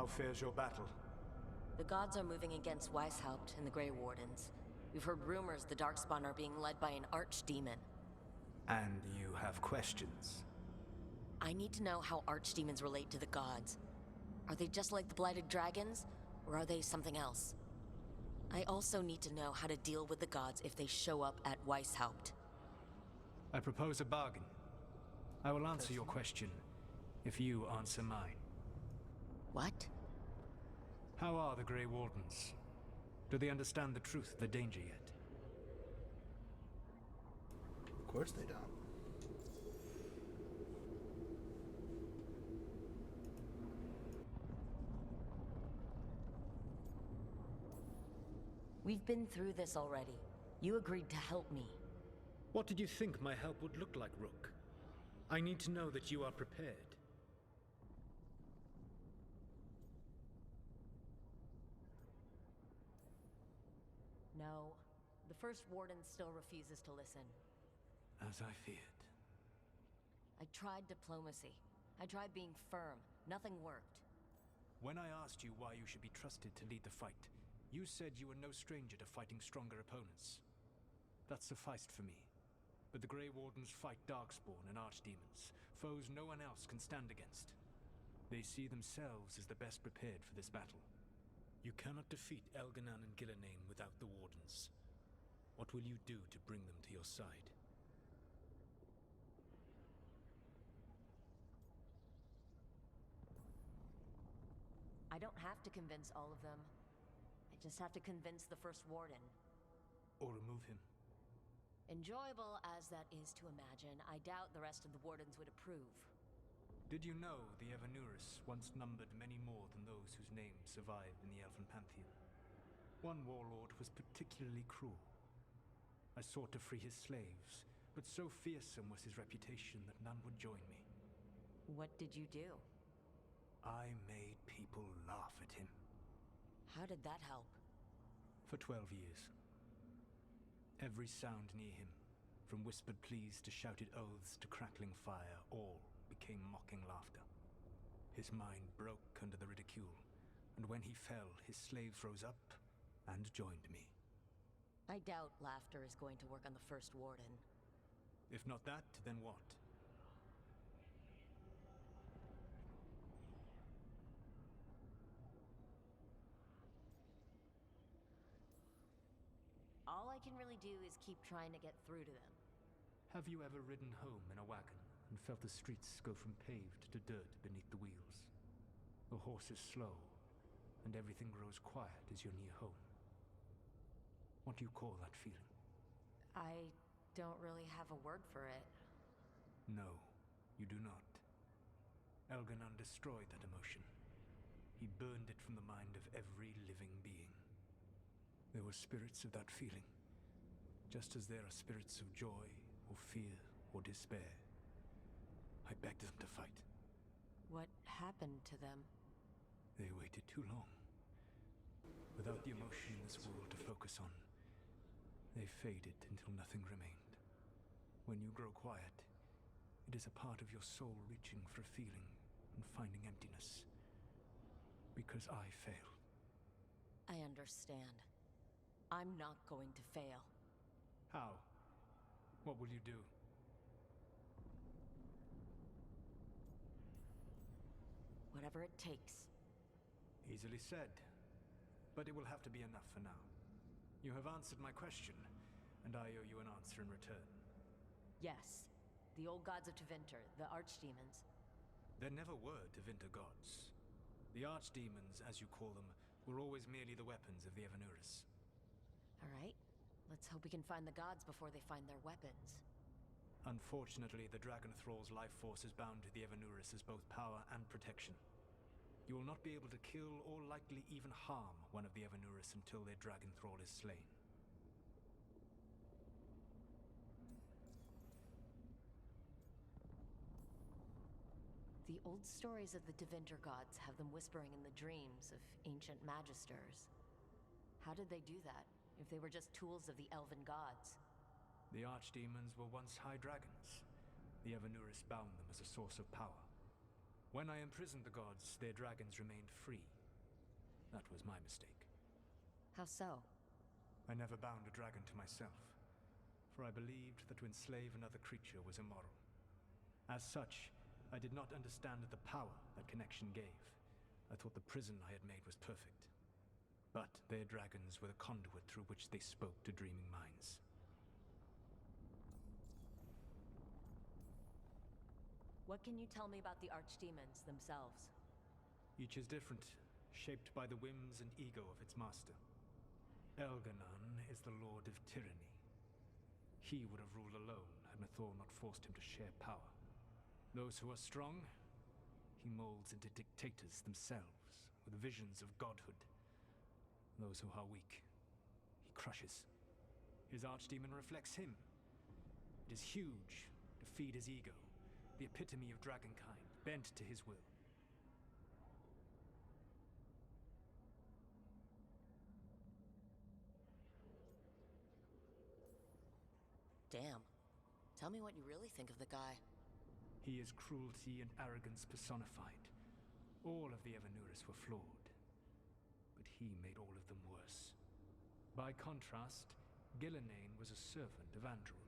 How fares your battle? The gods are moving against Weishaupt and the Grey Wardens. We've heard rumors the Darkspawn are being led by an archdemon. And you have questions? I need to know how archdemons relate to the gods. Are they just like the Blighted Dragons, or are they something else? I also need to know how to deal with the gods if they show up at Weishaupt. I propose a bargain. I will answer your question if you answer mine. What? How are the Grey Wardens? Do they understand the truth of the danger yet? Of course they don't. We've been through this already. You agreed to help me. What did you think my help would look like, Rook? I need to know that you are prepared. No. The First Warden still refuses to listen. As I feared. I tried diplomacy. I tried being firm. Nothing worked. When I asked you why you should be trusted to lead the fight, you said you were no stranger to fighting stronger opponents. That sufficed for me. But the Grey Wardens fight Darkspawn and Archdemons, foes no one else can stand against. They see themselves as the best prepared for this battle. You cannot defeat Elganan and Gillenane without the Wardens. What will you do to bring them to your side? I don't have to convince all of them. I just have to convince the First Warden. Or remove him. Enjoyable as that is to imagine, I doubt the rest of the Wardens would approve. Did you know the Evanurus once numbered many more than those whose names survive in the Elven Pantheon? One warlord was particularly cruel. I sought to free his slaves, but so fearsome was his reputation that none would join me. What did you do? I made people laugh at him. How did that help? For 12 years. Every sound near him, from whispered pleas to shouted oaths to crackling fire, all became mocking laughter. His mind broke under the ridicule, and when he fell, his slaves rose up and joined me. I doubt laughter is going to work on the First Warden. If not that, then what? All I can really do is keep trying to get through to them. Have you ever ridden home in a wagon and felt the streets go from paved to dirt beneath the wheels? The horse is slow, and everything grows quiet as you're near home. What do you call that feeling? I don't really have a word for it. No, you do not. Elganan destroyed that emotion. He burned it from the mind of every living being. There were spirits of that feeling, just as there are spirits of joy, or fear, or despair. I begged them to fight. What happened to them? They waited too long. Without the emotion in this world to focus on, they faded until nothing remained. When you grow quiet, it is a part of your soul reaching for a feeling and finding emptiness. Because I failed. I understand. I'm not going to fail. How? What will you do? Whatever it takes. Easily said. But it will have to be enough for now. You have answered my question, and I owe you an answer in return. Yes. The old gods of Tevinter, the archdemons. There never were Tevinter gods. The archdemons, as you call them, were always merely the weapons of the Evanurus. All right. Let's hope we can find the gods before they find their weapons. Unfortunately, the Dragon Thrall's life force is bound to the Evanurus as both power and protection. You will not be able to kill or likely even harm one of the Evanurus until their Dragon Thrall is slain. The old stories of the Tevinter gods have them whispering in the dreams of ancient magisters. How did they do that, if they were just tools of the elven gods? The archdemons were once high dragons. The Evanurus bound them as a source of power. When I imprisoned the gods, their dragons remained free. That was my mistake. How so? I never bound a dragon to myself, for I believed that to enslave another creature was immoral. As such, I did not understand the power that connection gave. I thought the prison I had made was perfect. But their dragons were the conduit through which they spoke to dreaming minds. What can you tell me about the archdemons themselves? Each is different, shaped by the whims and ego of its master. Elganon is the Lord of Tyranny. He would have ruled alone had Nathor not forced him to share power. Those who are strong, he molds into dictators themselves, with visions of godhood. Those who are weak, he crushes. His archdemon reflects him. It is huge, to feed his ego, the epitome of dragonkind, bent to his will. Damn. Tell me what you really think of the guy. He is cruelty and arrogance personified. All of the Evanuris were flawed, but he made all of them worse. By contrast, Gillenane was a servant of Andrul,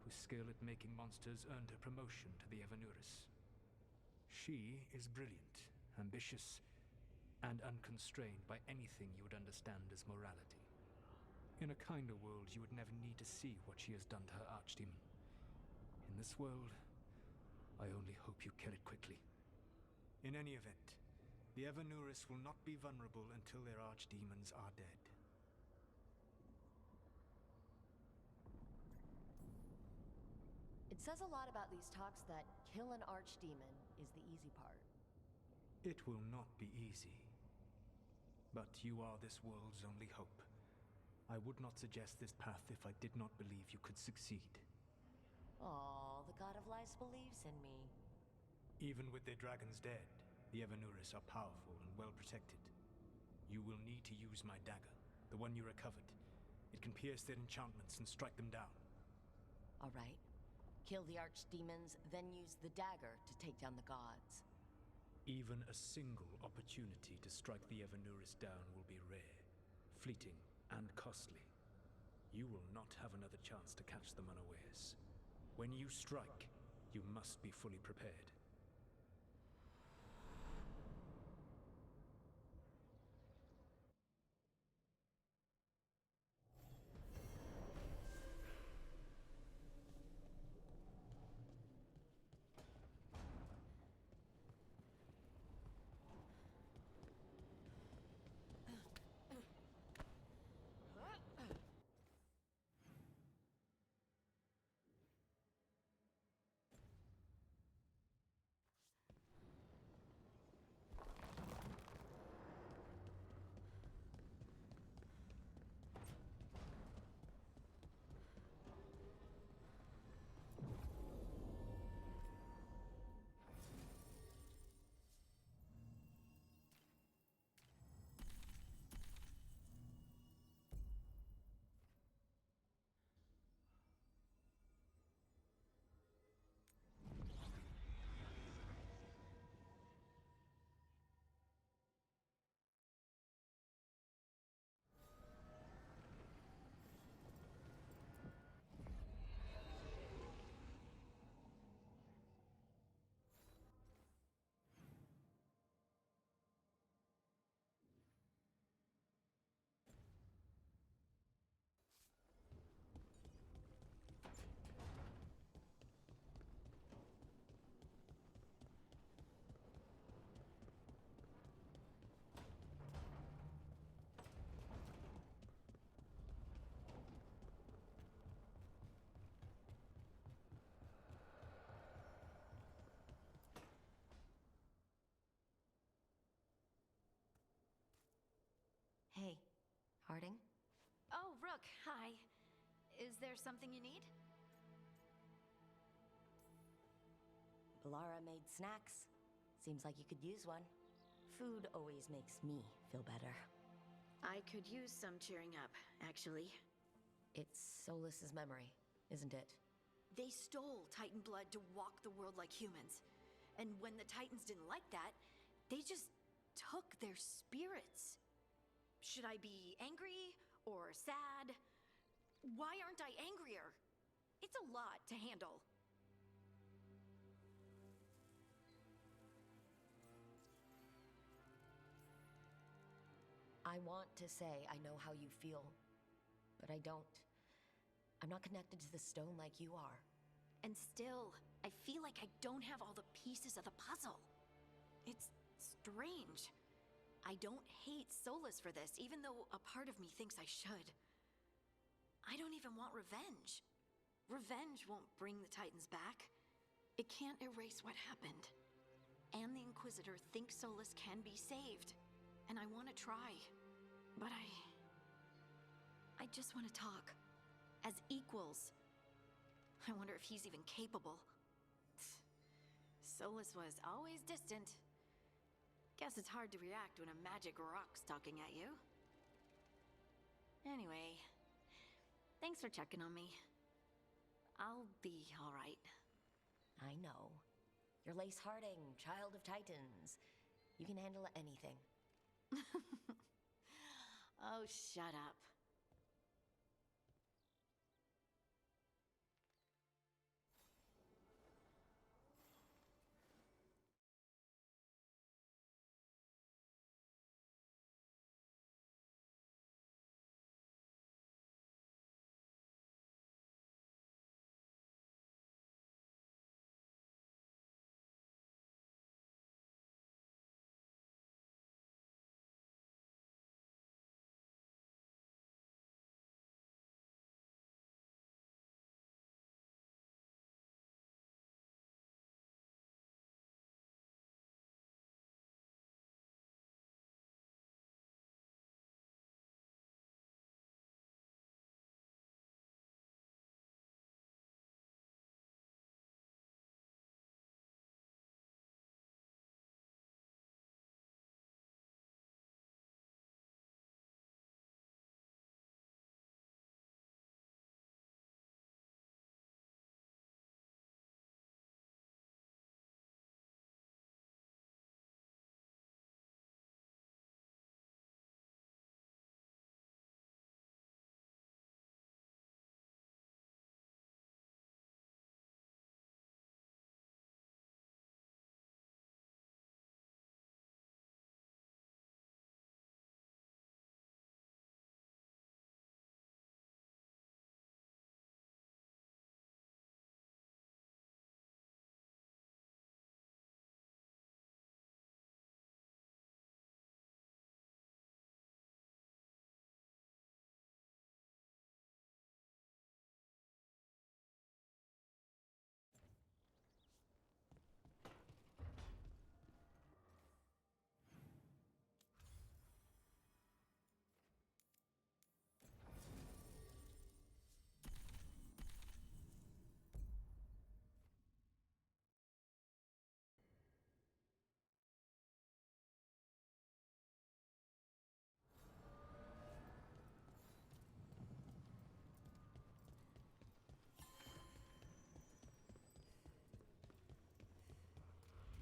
whose skill at making monsters earned her promotion to the Evanuris. She is brilliant, ambitious, and unconstrained by anything you would understand as morality. In a kinder world, you would never need to see what she has done to her archdemon. In this world, I only hope you kill it quickly. In any event, the Evanuris will not be vulnerable until their archdemons are dead. It says a lot about these talks that kill an archdemon is the easy part. It will not be easy. But you are this world's only hope. I would not suggest this path if I did not believe you could succeed. Aw, the God of Lies believes in me. Even with their dragons dead, the Evanuris are powerful and well protected. You will need to use my dagger, the one you recovered. It can pierce their enchantments and strike them down. All right. Kill the archdemons, then use the dagger to take down the gods. Even a single opportunity to strike the Evanuris down will be rare, fleeting, and costly. You will not have another chance to catch them unawares. When you strike, you must be fully prepared. Hey, Harding? Oh, Rook, hi. Is there something you need? Lara made snacks. Seems like you could use one. Food always makes me feel better. I could use some cheering up, actually. It's Solas's memory, isn't it? They stole Titan blood to walk the world like humans. And when the Titans didn't like that, they just took their spirits. Should I be angry or sad? Why aren't I angrier? It's a lot to handle. I want to say I know how you feel, but I don't. I'm not connected to the stone like you are. And still, I feel like I don't have all the pieces of the puzzle. It's strange. I don't hate Solus for this, even though a part of me thinks I should. I don't even want revenge. Revenge won't bring the Titans back. It can't erase what happened. And the Inquisitor thinks Solus can be saved. And I want to try. But I just want to talk. As equals. I wonder if he's even capable. Solus was always distant. Guess it's hard to react when a magic rock's talking at you. Anyway, thanks for checking on me. I'll be all right. I know. You're Lace Harding, Child of Titans. You can handle anything. Oh, shut up.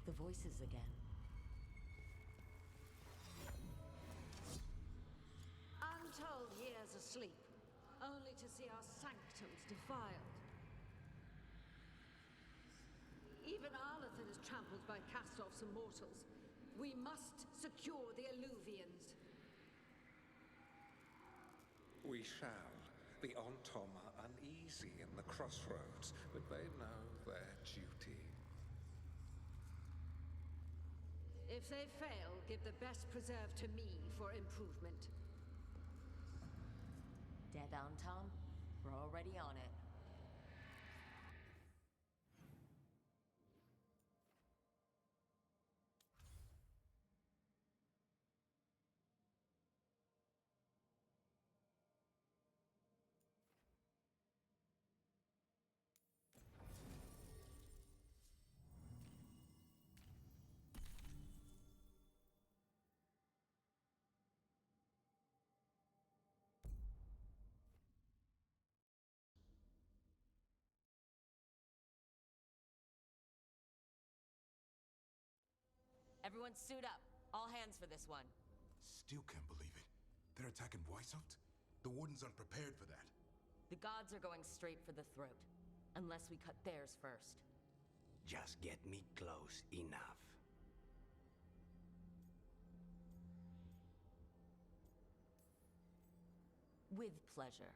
The voices again. Untold years asleep, only to see our sanctums defiled. Even Arlathan is trampled by cast-offs and mortals. We must secure the Alluvians. We shall. The Ontom are uneasy in the crossroads, but they know their duty. If they fail, give the best preserve to me for improvement. Dead on, Tom? We're already on it. Everyone suit up. All hands for this one. Still can't believe it. They're attacking Weishaupt? The Wardens aren't prepared for that. The gods are going straight for the throat. Unless we cut theirs first. Just get me close enough. With pleasure.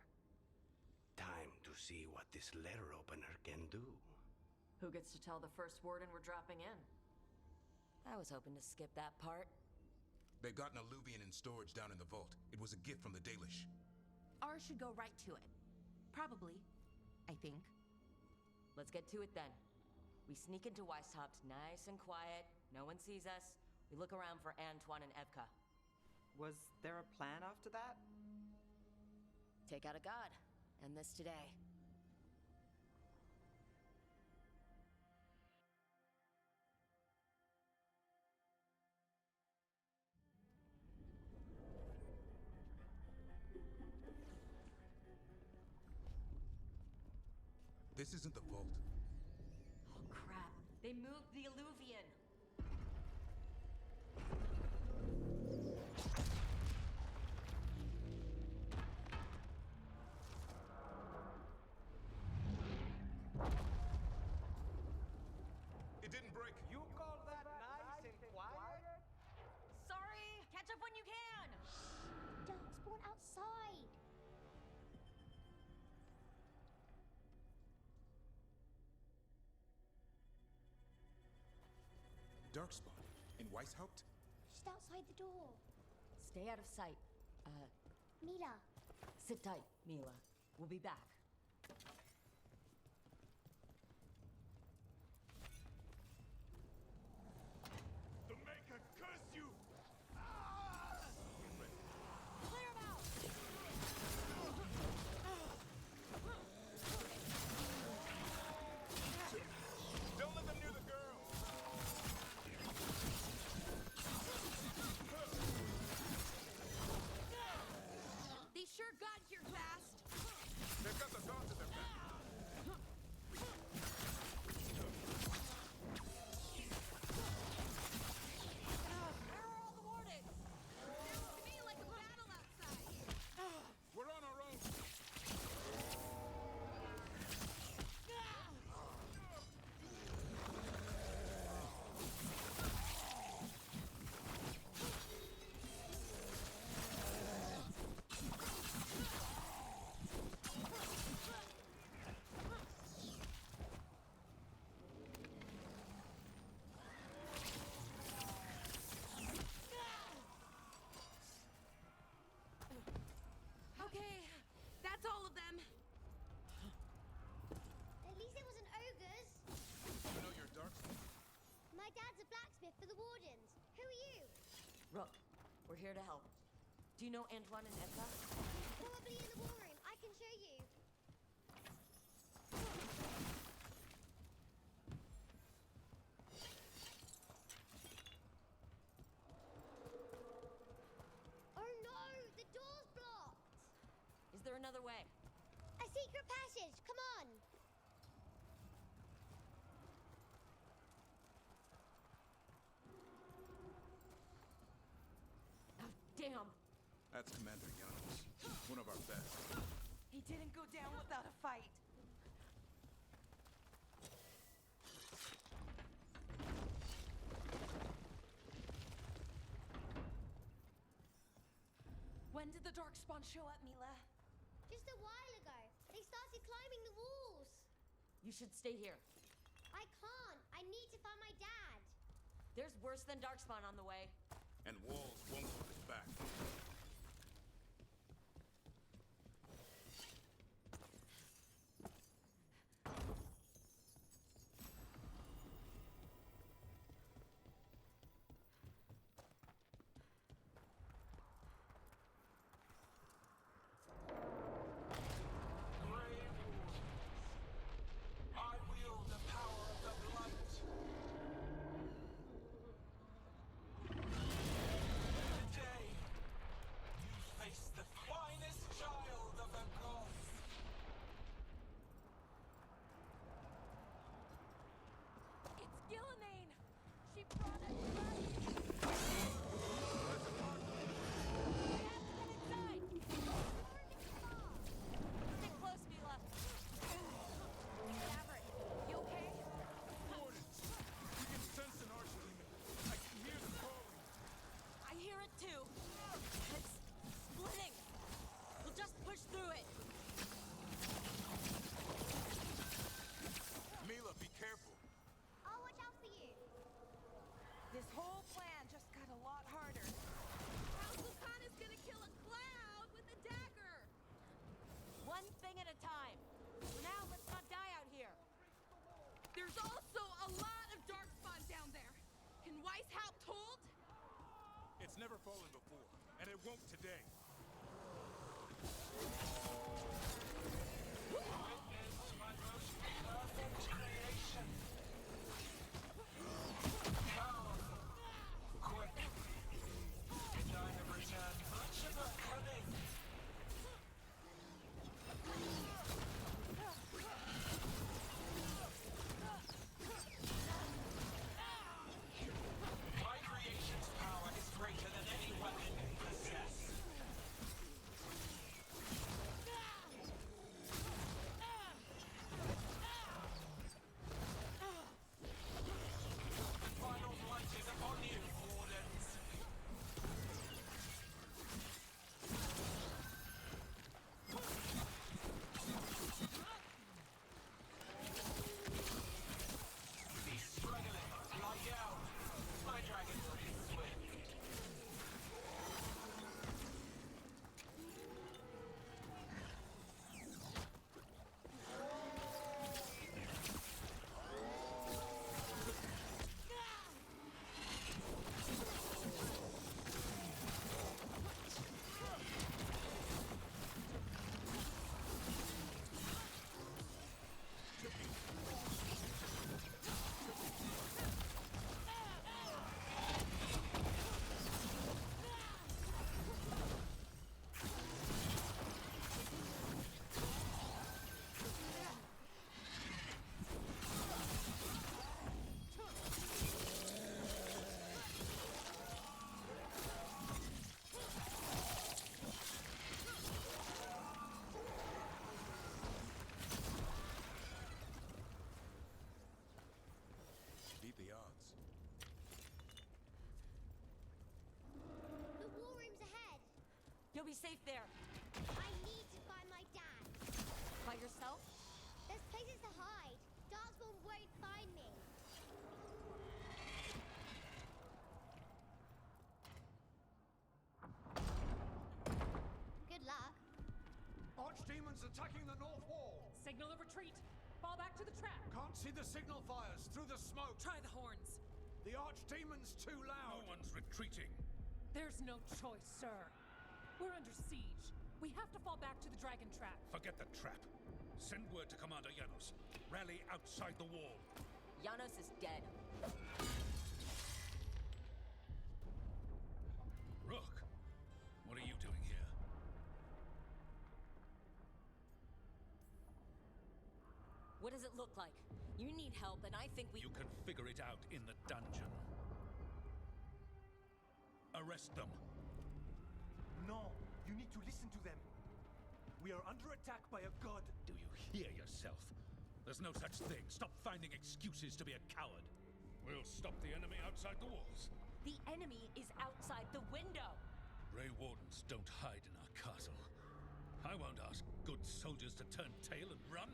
Time to see what this letter opener can do. Who gets to tell the first warden we're dropping in? I was hoping to skip that part. They've got an alluvian in storage down in the vault. It was a gift from the Dalish. Ours should go right to it. Probably. I think. Let's get to it then. We sneak into Weishaupt nice and quiet. No one sees us. We look around for Antoine and Evka. Was there a plan after that? Take out a god. End this today. This isn't the vault. Oh crap. They moved the alluvian. It didn't break. You call that nice and quiet? Sorry! Catch up when you can! Darkspawn outside! Darkspawn? In Weishaupt? Just outside the door. Stay out of sight. Mila. Sit tight, Mila. We'll be back. The Maker curse you! Clear him out! Don't let them near the girl! They sure got here fast. They've got the gods at their back. Where are all the wardens? Sounds to me like a battle outside. We're on our own. Okay, that's all of them. At least it wasn't ogres. You know you're Darkspawn. My dad's a blacksmith for the Wardens. Who are you? Rook, we're here to help. Do you know Antoine and Evka? Probably in the war room. I can show you. Oh no! The door's blocked! Is there another way? A secret passage! Come on! Oh, damn! That's Commander Janos. One of our best. He didn't go down without a fight. When did the Darkspawn show up, Mila? Just a while ago. They started climbing the walls. You should stay here. I can't. I need to find my dad. There's worse than Darkspawn on the way. And walls won't hold us back. I wield the power of the blight. fallen before, and it won't today. Witness my most perfect creation. Powerful, quick, and I have returned much of her cunning. My creation's power is greater than any weapon you possess. The final blight is upon you, Wardens. Be struggling, lie down. My dragons will be swift. Beat the odds. The war room's ahead. You'll be safe there. I need to find my dad. By yourself? There's places to hide. Darkspawn won't find me. Good luck. Archdemons attacking the north wall. Signal of retreat. Fall back to the trap. Can't see the signal fires through the smoke. Try the horns. The Archdemon's too loud. No one's retreating. There's no choice, sir. We're under siege. We have to fall back to the dragon trap. Forget the trap. Send word to Commander Janos. Rally outside the wall. Janos is dead. Rook, what are you doing here? What does it look like? You need help, and I think we... You can figure it out in the dungeon. Arrest them. No, you need to listen to them. We are under attack by a god. Do you hear yourself? There's no such thing. Stop finding excuses to be a coward. We'll stop the enemy outside the walls. The enemy is outside the window. Grey Wardens don't hide in our castle. I won't ask good soldiers to turn tail and run.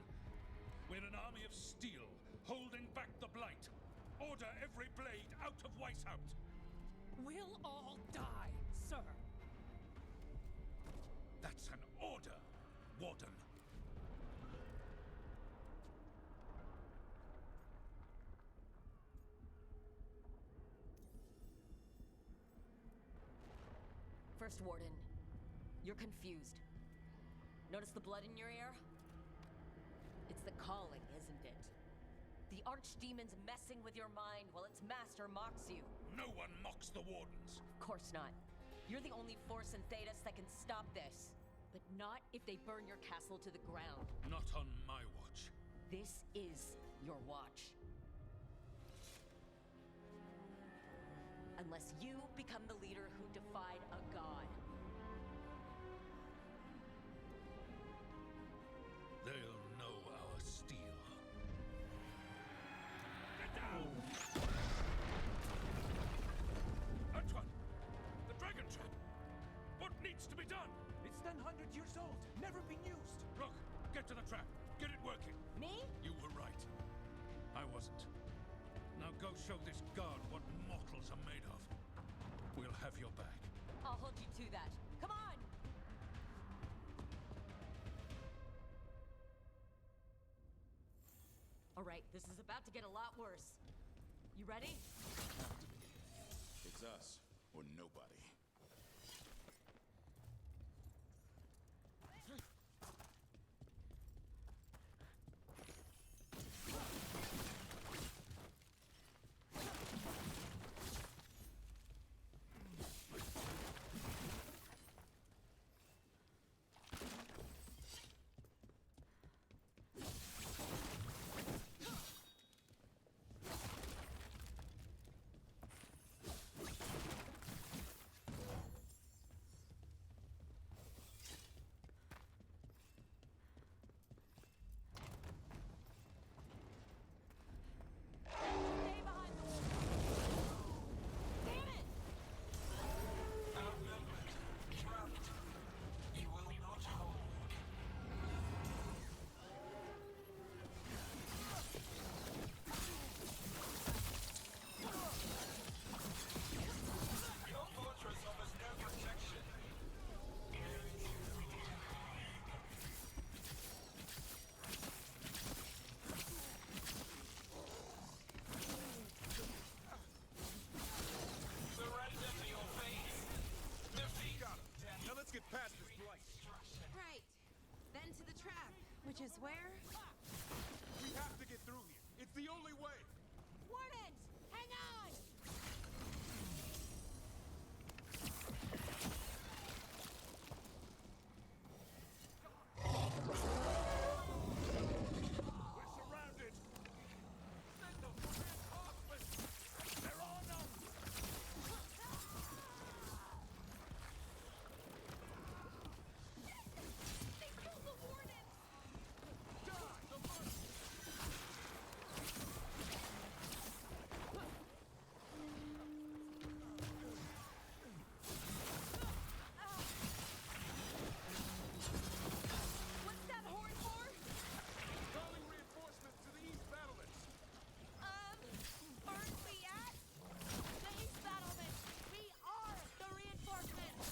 We're an army of steel, holding back the blight. Order every blade out of Weishaupt. We'll all die, sir. That's an order, Warden. First Warden, you're confused. Notice the blood in your ear? It's the calling, isn't it? The Archdemon's messing with your mind while its master mocks you. No one mocks the Wardens. Of course not. You're the only force in Thedas that can stop this. But not if they burn your castle to the ground. Not on my watch. This is your watch. Unless you become the leader who defied a god. They'll know our steel. Get down! Antoine! The dragon trap! What needs to be done? It's 100 years old, never been used. Look, get to the trap. Get it working. Me? You were right. I wasn't. Now go show this guard what mortals are made of. We'll have your back. I'll hold you to that. Come on! All right, this is about to get a lot worse. You ready? Have to be. It's us or nobody. past this blight. Right. Then to the trap, which is where? We have to get through here. It's the only way. Wardens, hang on! We're surrounded. Send them for reinforcements. They're on them. They killed the wardens! Die, the monster. What's that horn for? Calling reinforcements to the east battlements. Aren't we at the East Battlement? We are the reinforcements!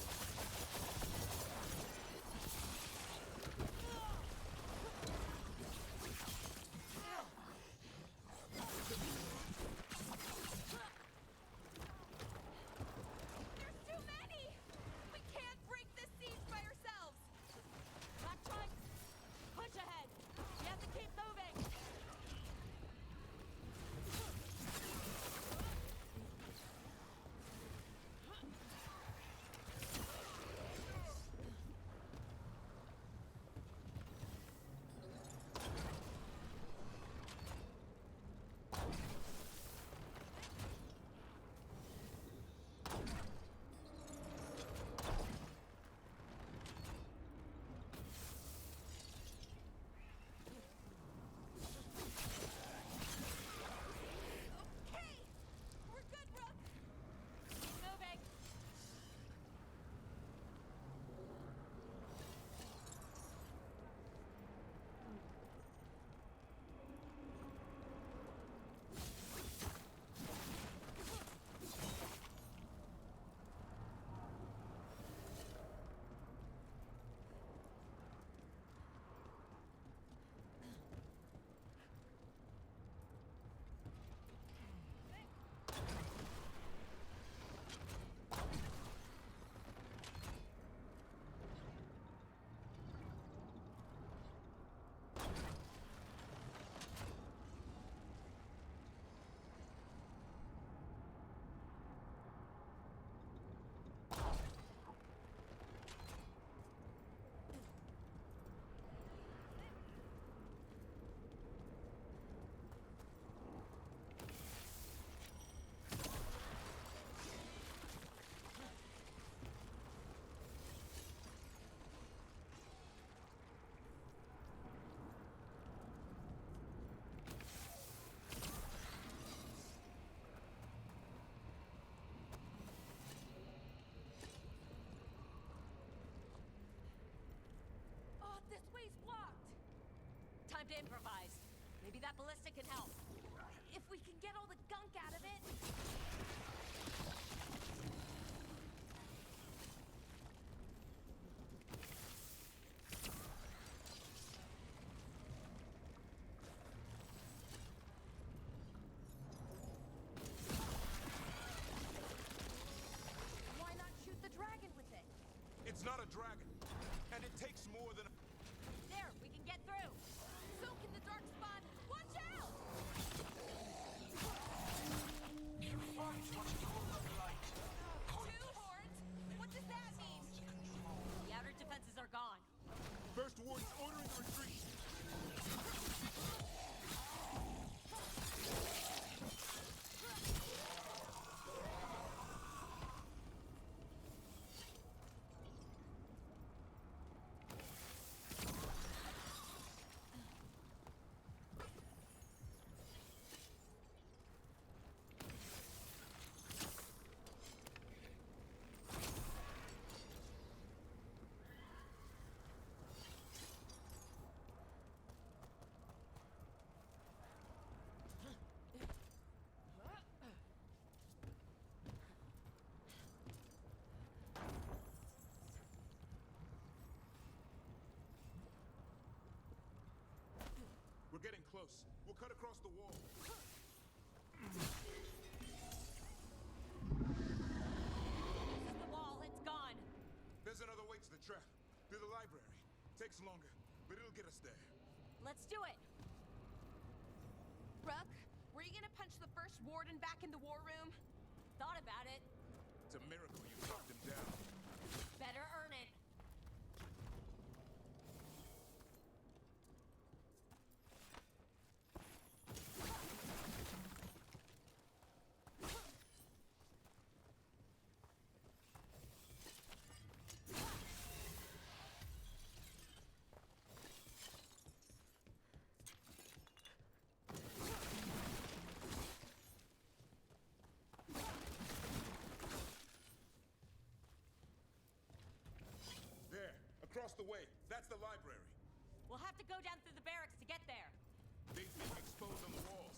There's too many! We can't break this siege by ourselves! Black Trunk, push ahead! We have to keep moving! Okay! We're good, Rook! Keep moving! Oh, this way's blocked! Time to improvise. Maybe that ballista can help. If we can get all the gunk out of it. Why not shoot the dragon with it? It's not a dragon, and it takes more than. There, we can get through. So can the dark spawn. Watch out! Fight what you call the blight. Two horns? What does that mean? The outer defenses are gone. First Warden's ordering the retreat. We're getting close. We'll cut across the wall. This is the wall. It's gone. There's another way to the trap. Through the library. Takes longer, but it'll get us there. Let's do it. Rook, were you gonna punch the first warden back in the war room? Thought about it. It's a miracle you talked him down. Better earn it. Across the way. That's the library. We'll have to go down through the barracks to get there. Things being exposed on the walls.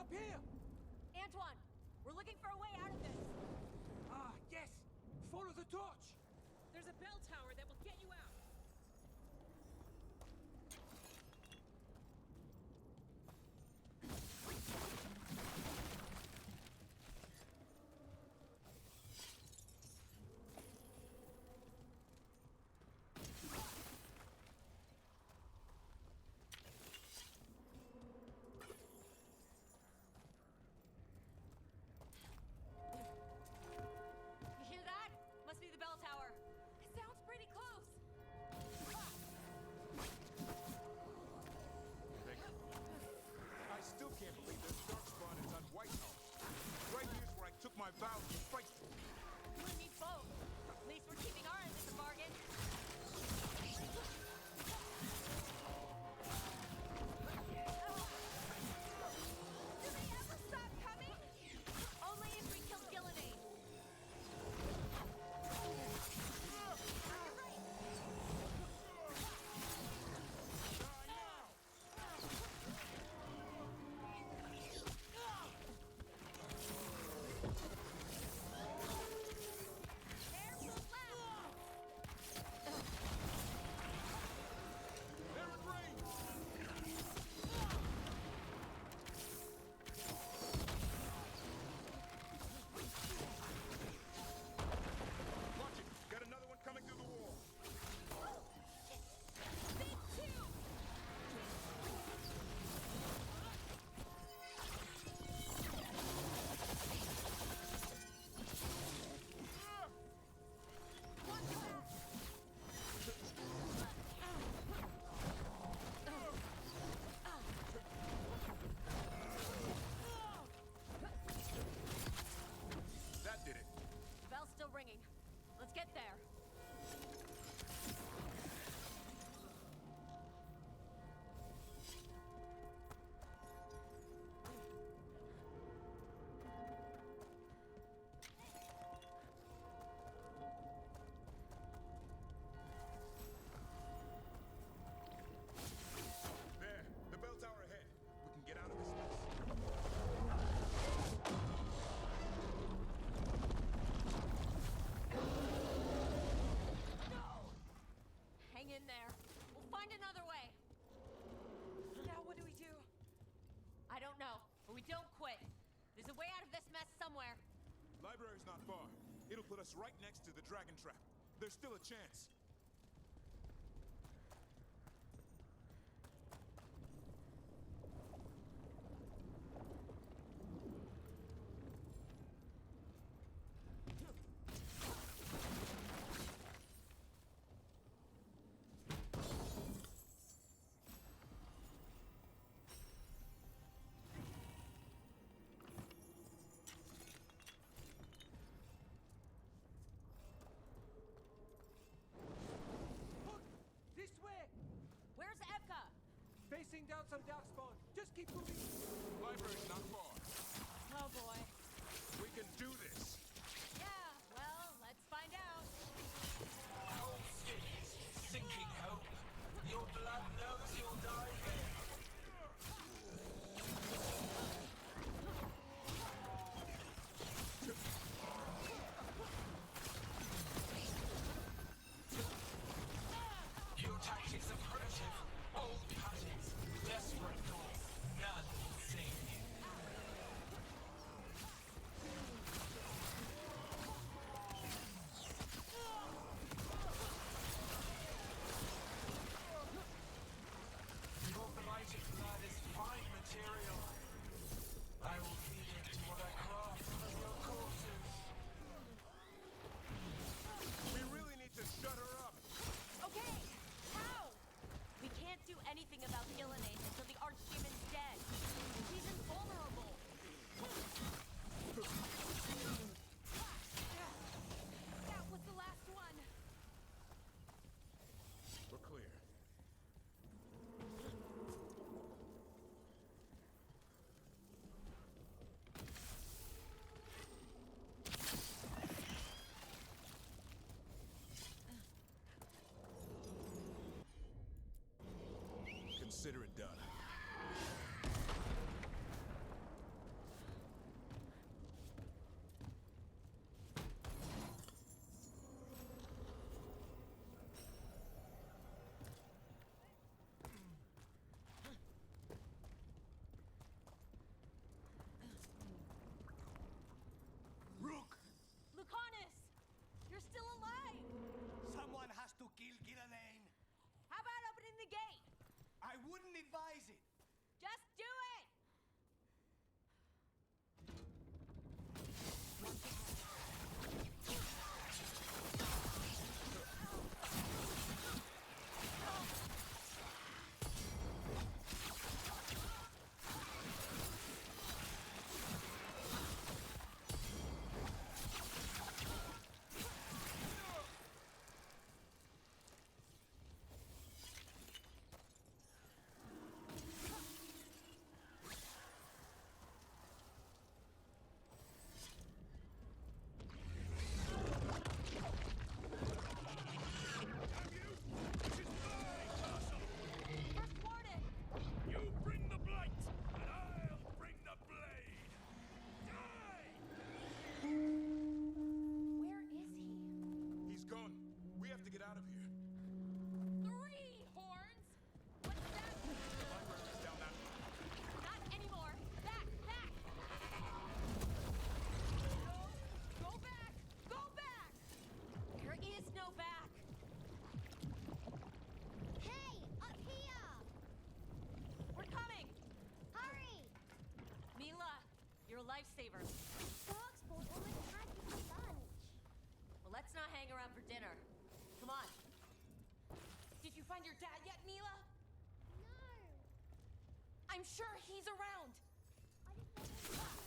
Up here! Antoine, we're looking for a way out of this. Ah, yes! Follow the torch! There's a bell tower that will get you out. You hear that? Must be the bell tower. It sounds pretty close. library's not far. It'll put us right next to the dragon trap. There's still a chance. This way! Where's Evka? Facing down some darkspawn. Just keep moving. Library's not far. Oh boy. We can do this. Yeah, well, let's find out. Cold cities, sinking hope. Your blood knows you'll die here. Your tactics are primitive, old patterns, desperate thoughts. None will save you. Your blighted blood is fine material. I will feed it to what I craft from your corpses. We really need to shut her up. Okay, how? We can't do anything about Gillenade until the Archdemon's dead. He's invulnerable. That was the last one. We're clear. Consider it done. Rook! Lucanus! You're still alive! Someone has to kill Gillenane. How about opening the gate? I wouldn't advise it. Just do it! First warden! You bring the blight, and I'll bring the blade. Die! Where is he? He's gone. We have to get out of here. 3 horns? What's that? Library's down that way. Not anymore. Back, back! No, go back! Go back! There is no back! Hey, up here! We're coming! Hurry! Mila, you're a lifesaver. Darkspawn already had this lunch. Well, let's not hang around for dinner. Come on. Did you find your dad yet, Mila? No. I'm sure he's around. I just want to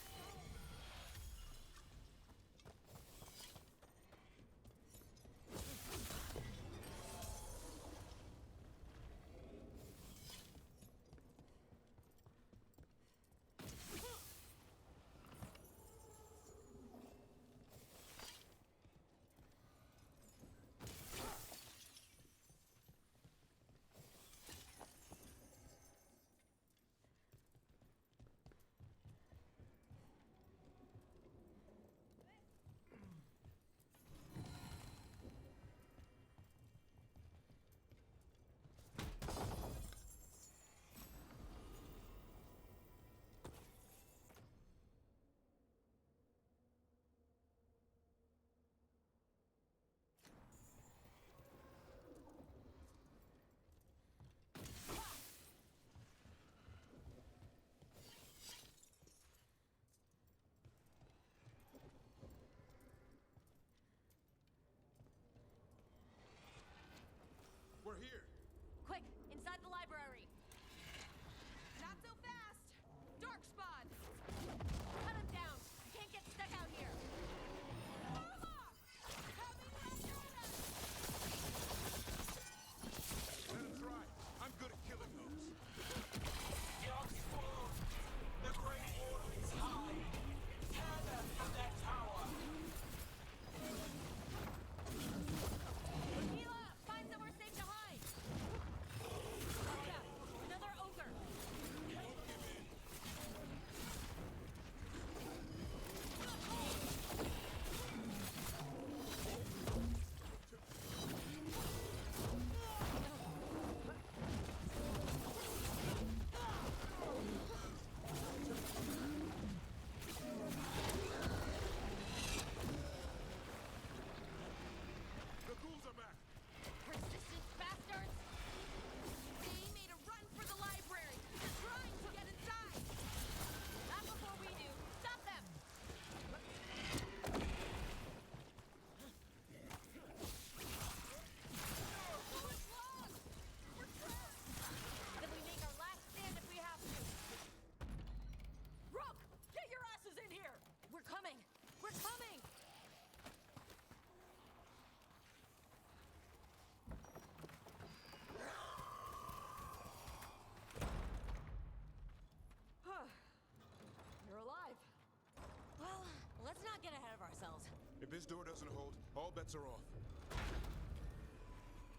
his door doesn't hold, all bets are off.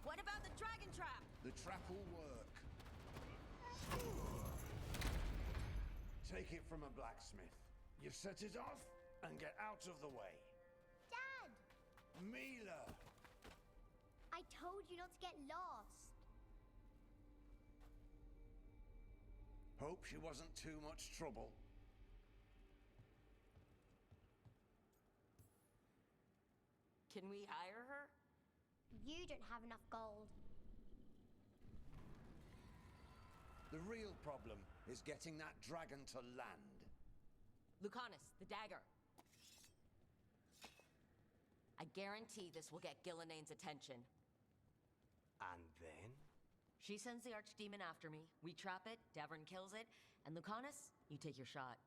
What about the dragon trap? The trap will work. Take it from a blacksmith. You set it off and get out of the way. Dad! Mila! I told you not to get lost. Hope she wasn't too much trouble. Can we hire her? You don't have enough gold. The real problem is getting that dragon to land. Lucanus, the dagger. I guarantee this will get Gillenane's attention. And then? She sends the archdemon after me, we trap it, Davern kills it, and Lucanus, you take your shot.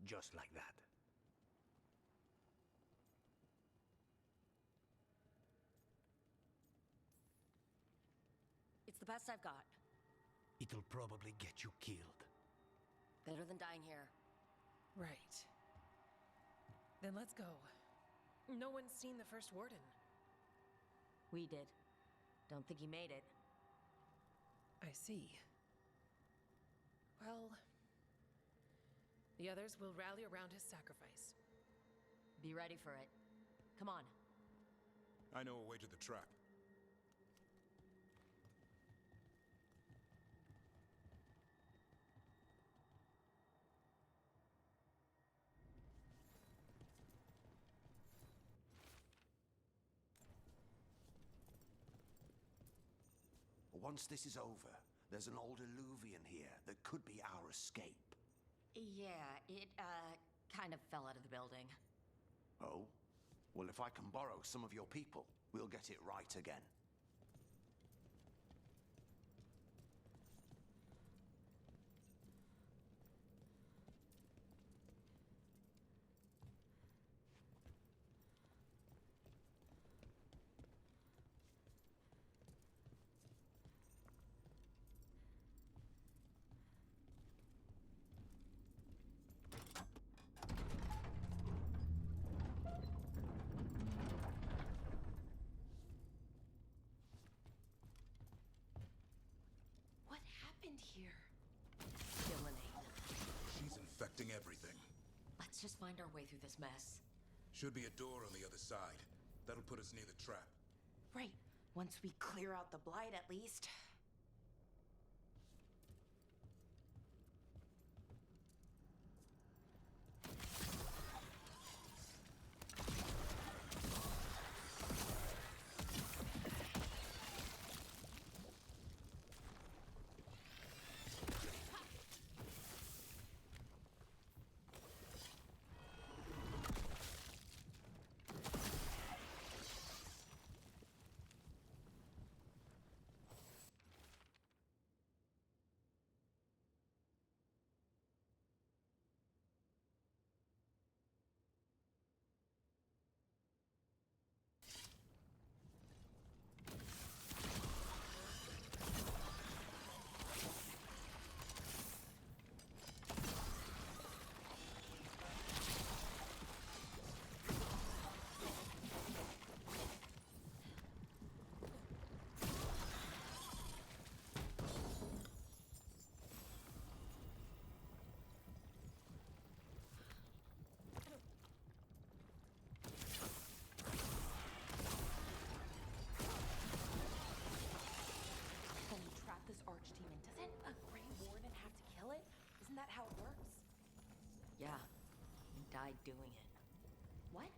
Just like that. It's the best I've got. It'll probably get you killed. Better than dying here. Right. Then let's go. No one's seen the first warden. We did. Don't think he made it. I see. Well, the others will rally around his sacrifice. Be ready for it. Come on. I know a way to the trap. Once this is over, there's an old Illuvian here that could be our escape. Yeah, it, kind of fell out of the building. Oh? Well, if I can borrow some of your people, we'll get it right again. What happened here? Gillenane. She's infecting everything. Let's just find our way through this mess. Should be a door on the other side. That'll put us near the trap. Right. Once we clear out the blight, at least. Isn't that how it works? Yeah. He died doing it. What?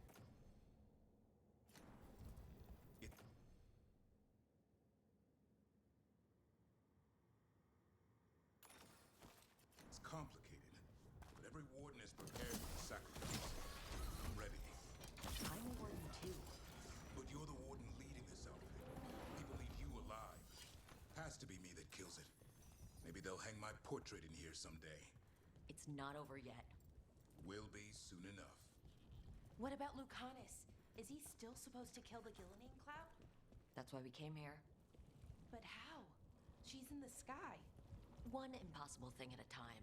It's complicated, but every warden is prepared for the sacrifice. I'm ready. I'm a warden too. But you're the warden leading this outfit. People need you alive. Has to be me that kills it. Maybe they'll hang my portrait in here someday. It's not over yet. Will be soon enough. What about Lucanus? Is he still supposed to kill the Gillenane cloud? That's why we came here. But how? She's in the sky. One impossible thing at a time.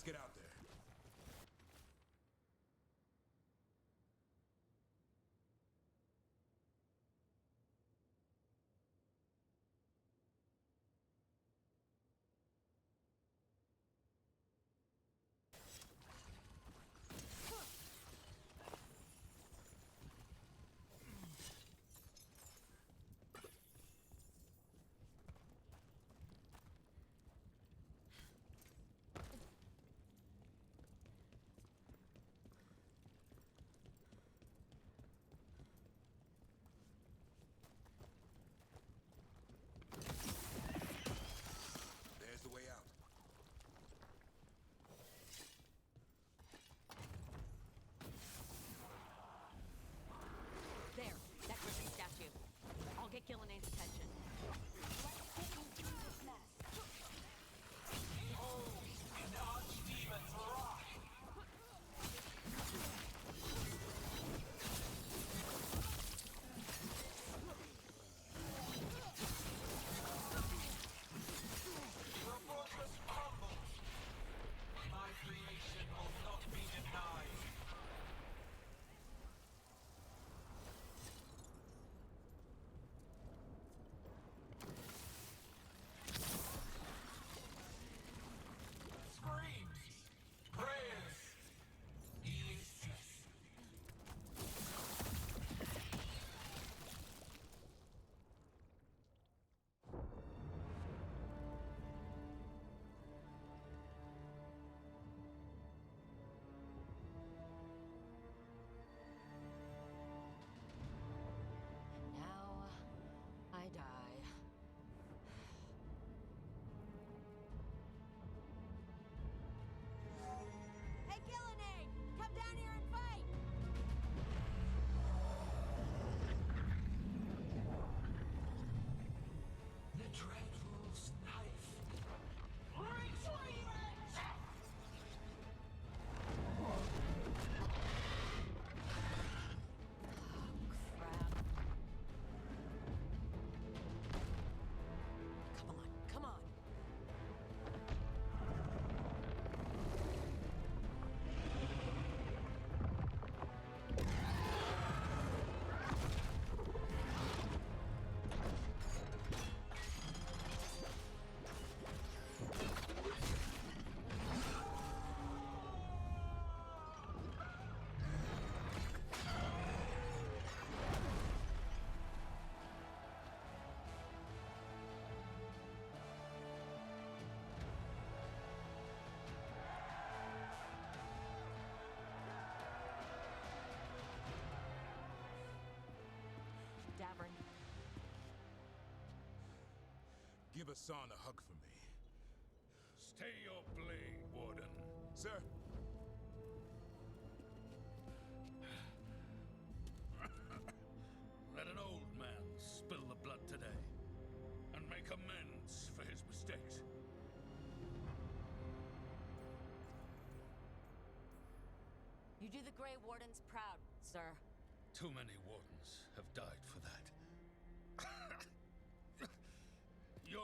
Let's get out there. There's the way out. There, that griffin statue. I'll get Gillenay's attention. Let's get him through this mess. Behold, an archdemon's wrath! The fortress crumbles. My creation will not be denied. Screams, prayers, Ulysses. Now I die. Hey, Gillenay! Come down here and fight! The Dreadful's knife. Retreat! Crap. Come on, come on. Davern, Give Hassan a hug for me. Stay your blade, Warden. Sir. Let an old man spill the blood today and make amends for his mistakes. You do the Grey Wardens proud, sir. Too many wardens have died for that. You're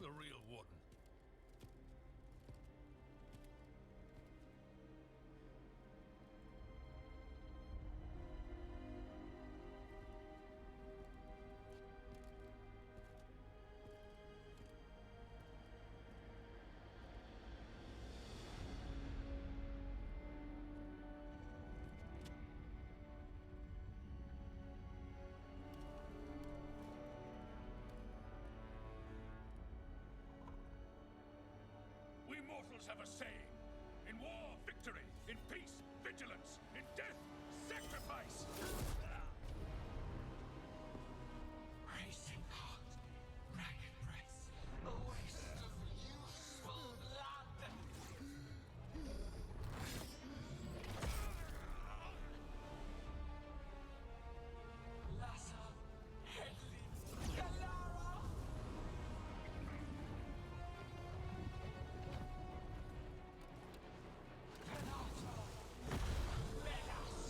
the real warden. We mortals have a saying. In war, victory. In peace, vigilance. In death, sacrifice. Racing heart, ragged breath, a waste of useful blood. Lassa, Headley, Galara. Renata, let us.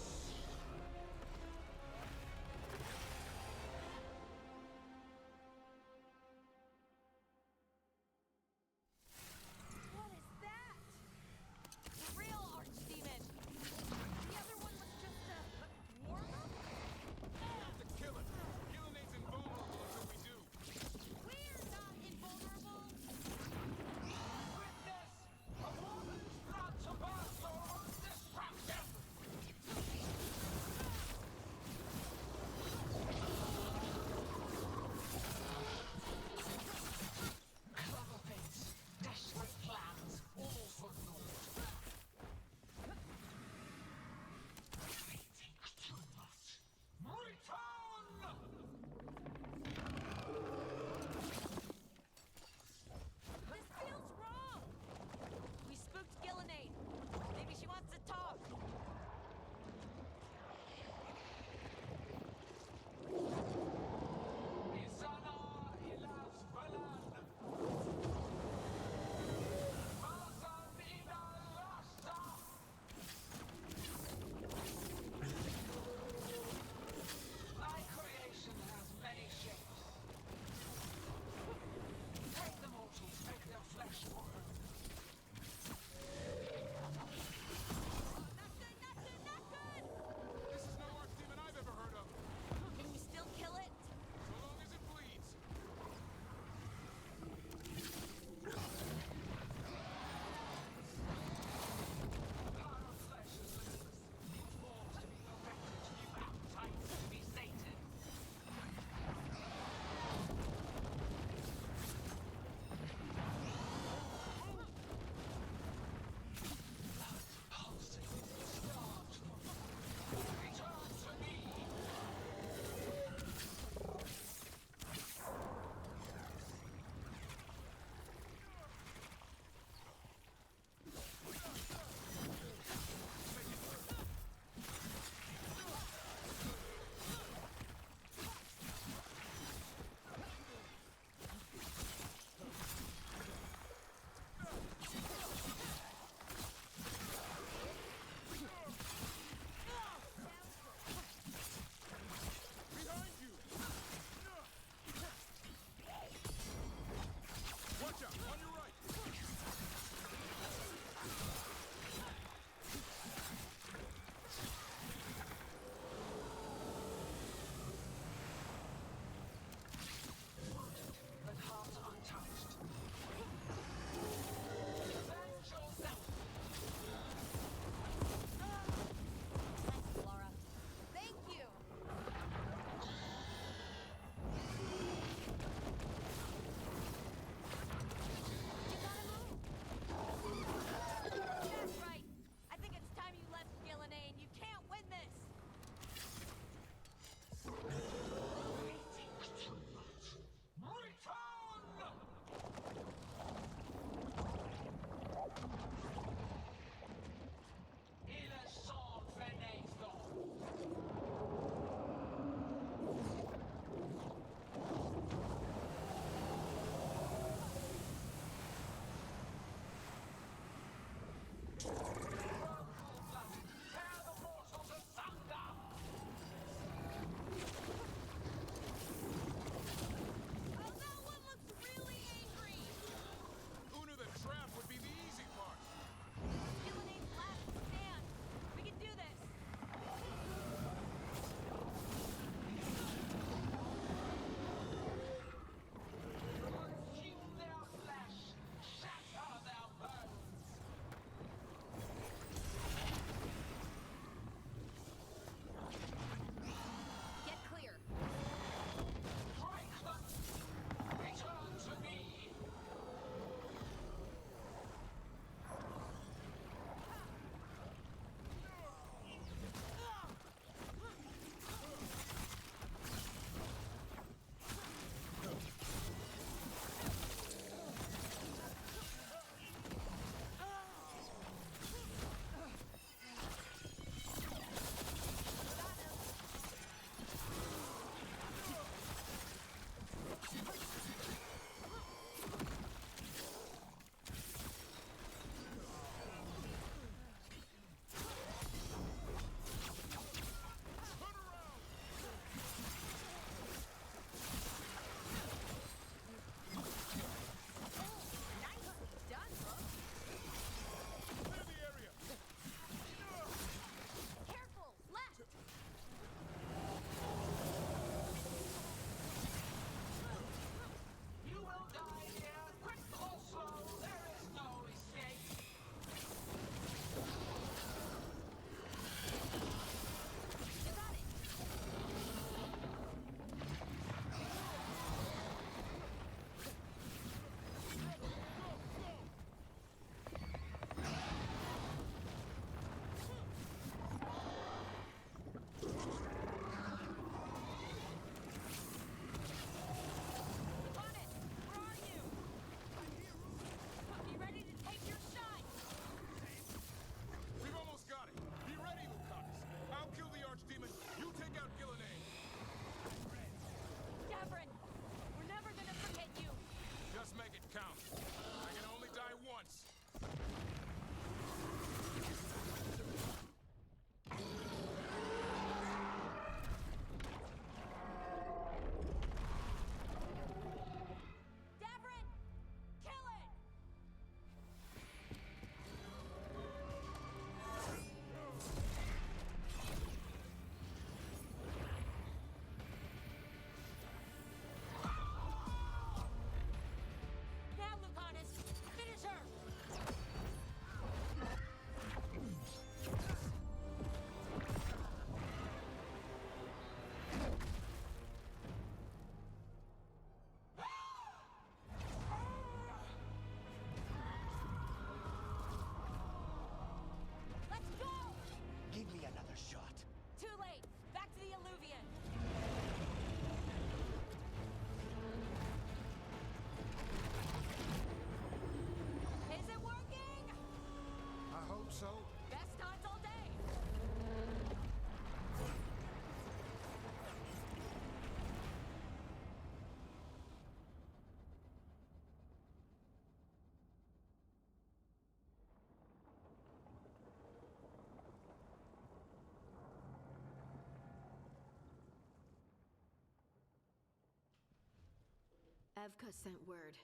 Evka sent word.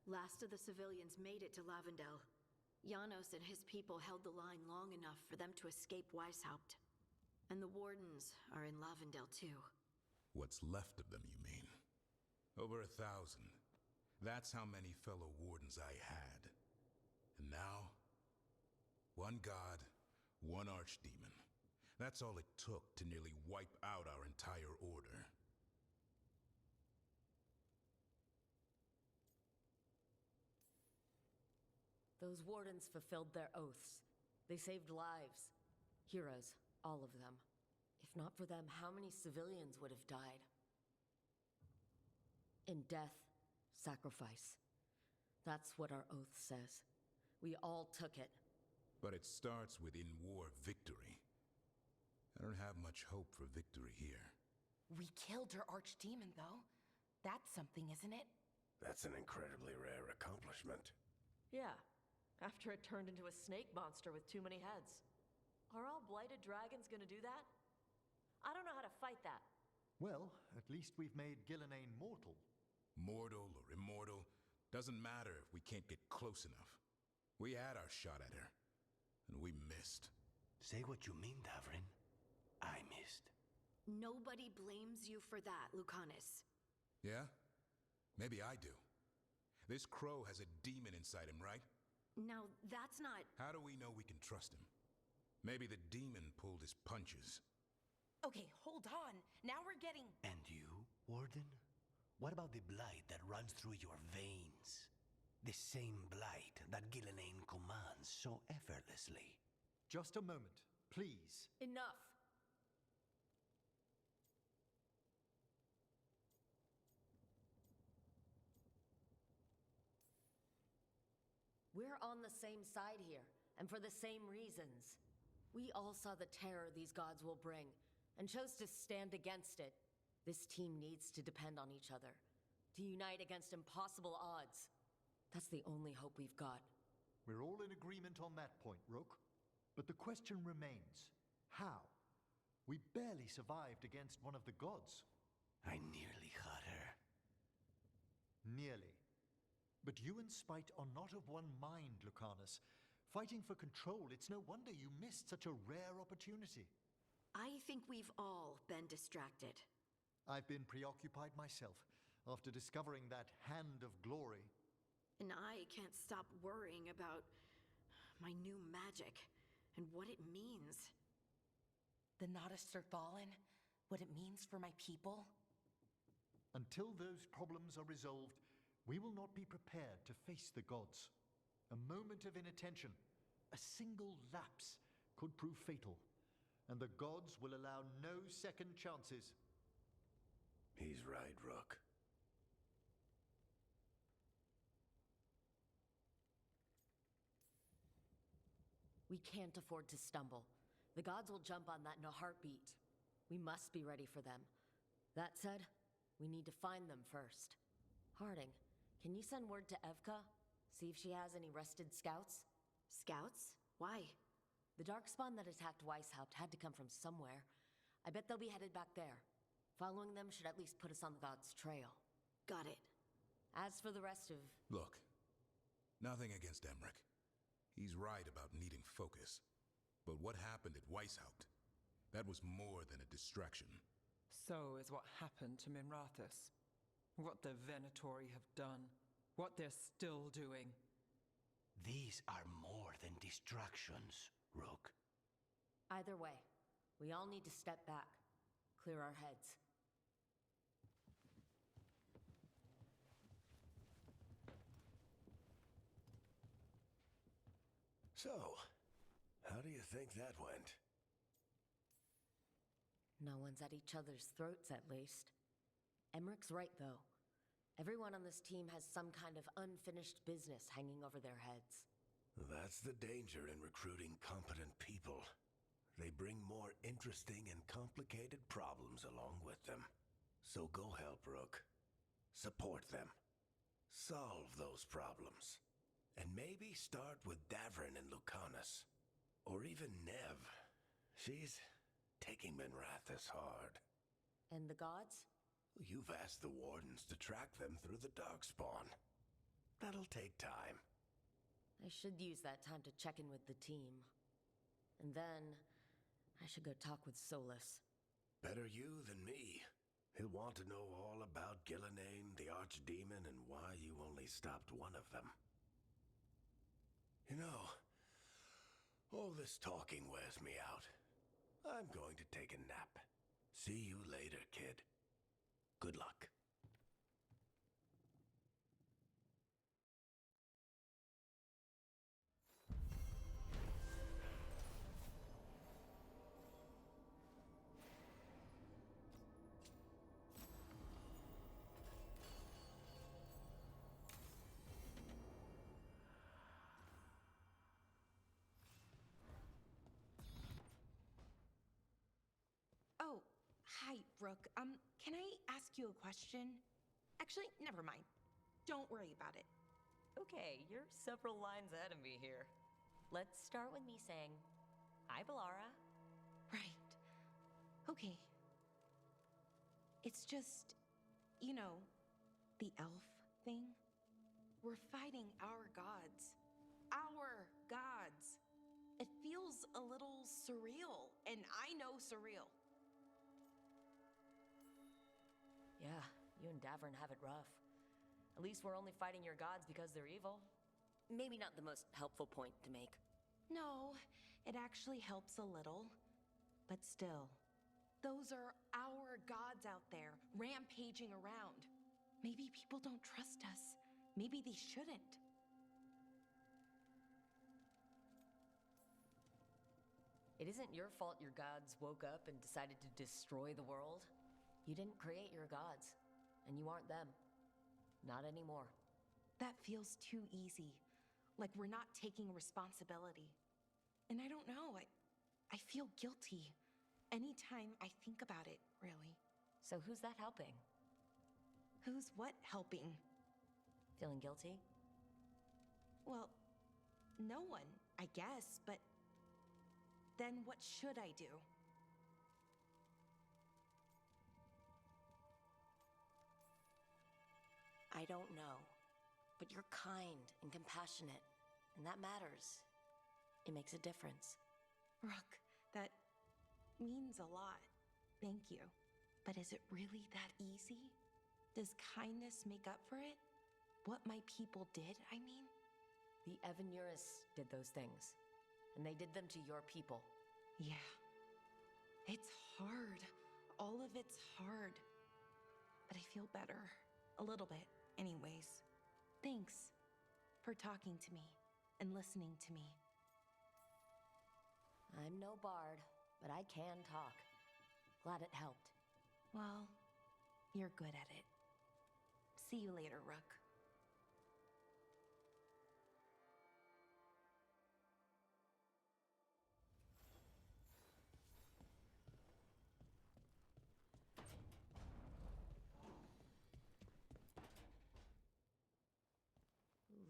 Last of the civilians made it to Lavendel. Janos and his people held the line long enough for them to escape Weishaupt. And the Wardens are in Lavendel too. What's left of them, you mean? Over 1,000. That's how many fellow Wardens I had. And now, one god, one archdemon. That's all it took to nearly wipe out our entire order. Those Wardens fulfilled their oaths. They saved lives. Heroes, all of them. If not for them, how many civilians would have died? In death, sacrifice. That's what our oath says. We all took it. But it starts with in-war victory. I don't have much hope for victory here. We killed her archdemon, though. That's something, isn't it? That's an incredibly rare accomplishment. Yeah, after it turned into a snake monster with too many heads. Are all blighted dragons gonna do that? I don't know how to fight that. Well, at least we've made Gillenane mortal. Mortal or immortal, doesn't matter if we can't get close enough. We had our shot at her, and we missed. Say what you mean, Davrin. I missed. Nobody blames you for that, Lucanus. Yeah? Maybe I do. This crow has a demon inside him, right? Now, that's not... How do we know we can trust him? Maybe the demon pulled his punches. Okay, hold on. Now we're getting... And you, Warden? What about the blight that runs through your veins? The same blight that Gillenane commands so effortlessly. Just a moment, please. Enough. We're on the same side here, and for the same reasons. We all saw the terror these gods will bring, and chose to stand against it. This team needs to depend on each other, to unite against impossible odds. That's the only hope we've got. We're all in agreement on that point, Rook. But the question remains, how? We barely survived against one of the gods. I nearly had her. Nearly. But you and Spite are not of one mind, Lucanus. Fighting for control, it's no wonder you missed such a rare opportunity. I think we've all been distracted. I've been preoccupied myself, after discovering that hand of glory. And I can't stop worrying about my new magic and what it means. The Nadists are fallen? What it means for my people? Until those problems are resolved, we will not be prepared to face the gods. A moment of inattention, a single lapse, could prove fatal, and the gods will allow no second chances. He's right, Rook. We can't afford to stumble. The gods will jump on that in a heartbeat. We must be ready for them. That said, we need to find them first. Harding, can you send word to Evka? See if she has any rested scouts? Scouts? Why? The darkspawn that attacked Weishaupt had to come from somewhere. I bet they'll be headed back there. Following them should at least put us on the gods' trail. Got it. As for the rest of... Look, nothing against Emmerich. He's right about needing focus. But what happened at Weishaupt? That was more than a distraction. So is what happened to Minrathous. What the Venatori have done. What they're still doing. These are more than distractions, Rook. Either way, we all need to step back. Clear our heads. So, how do you think that went? No one's at each other's throats, at least. Emmerich's right, though. Everyone on this team has some kind of unfinished business hanging over their heads. That's the danger in recruiting competent people. They bring more interesting and complicated problems along with them. So go help, Rook. Support them. Solve those problems. And maybe start with Davrin and Lucanus. Or even Nev. She's taking Minrathous hard. And the gods? You've asked the Wardens to track them through the Darkspawn. That'll take time. I should use that time to check in with the team. And then, I should go talk with Solus. Better you than me. He'll want to know all about Gillenane, the Archdemon, and why you only stopped one of them. You know, all this talking wears me out. I'm going to take a nap. See you later, kid. Good luck. Oh, hi, Rook. Can I ask you a question? Actually, never mind. Don't worry about it. Okay, you're several lines ahead of me here. Let's start with me saying, hi, Balara. Right. Okay. It's just, you know, the elf thing. We're fighting our gods. Our gods. It feels a little surreal, and I know surreal. Yeah, you and Davern have it rough. At least we're only fighting your gods because they're evil. Maybe not the most helpful point to make. No, it actually helps a little. But still, those are our gods out there, rampaging around. Maybe people don't trust us. Maybe they shouldn't. It isn't your fault your gods woke up and decided to destroy the world. You didn't create your gods, and you aren't them. Not anymore. That feels too easy. Like we're not taking responsibility. And I don't know, I feel guilty. Anytime I think about it, really. So who's that helping? Who's what helping? Feeling guilty? Well, no one, I guess, but then what should I do? I don't know. But you're kind and compassionate, and that matters. It makes a difference. Rook, that means a lot. Thank you. But is it really that easy? Does kindness make up for it? What my people did, I mean? The Evanurus did those things, and they did them to your people. Yeah. It's hard. All of it's hard. But I feel better. A little bit, anyways. Thanks for talking to me and listening to me. I'm no bard, but I can talk. Glad it helped. Well, you're good at it. See you later, Rook.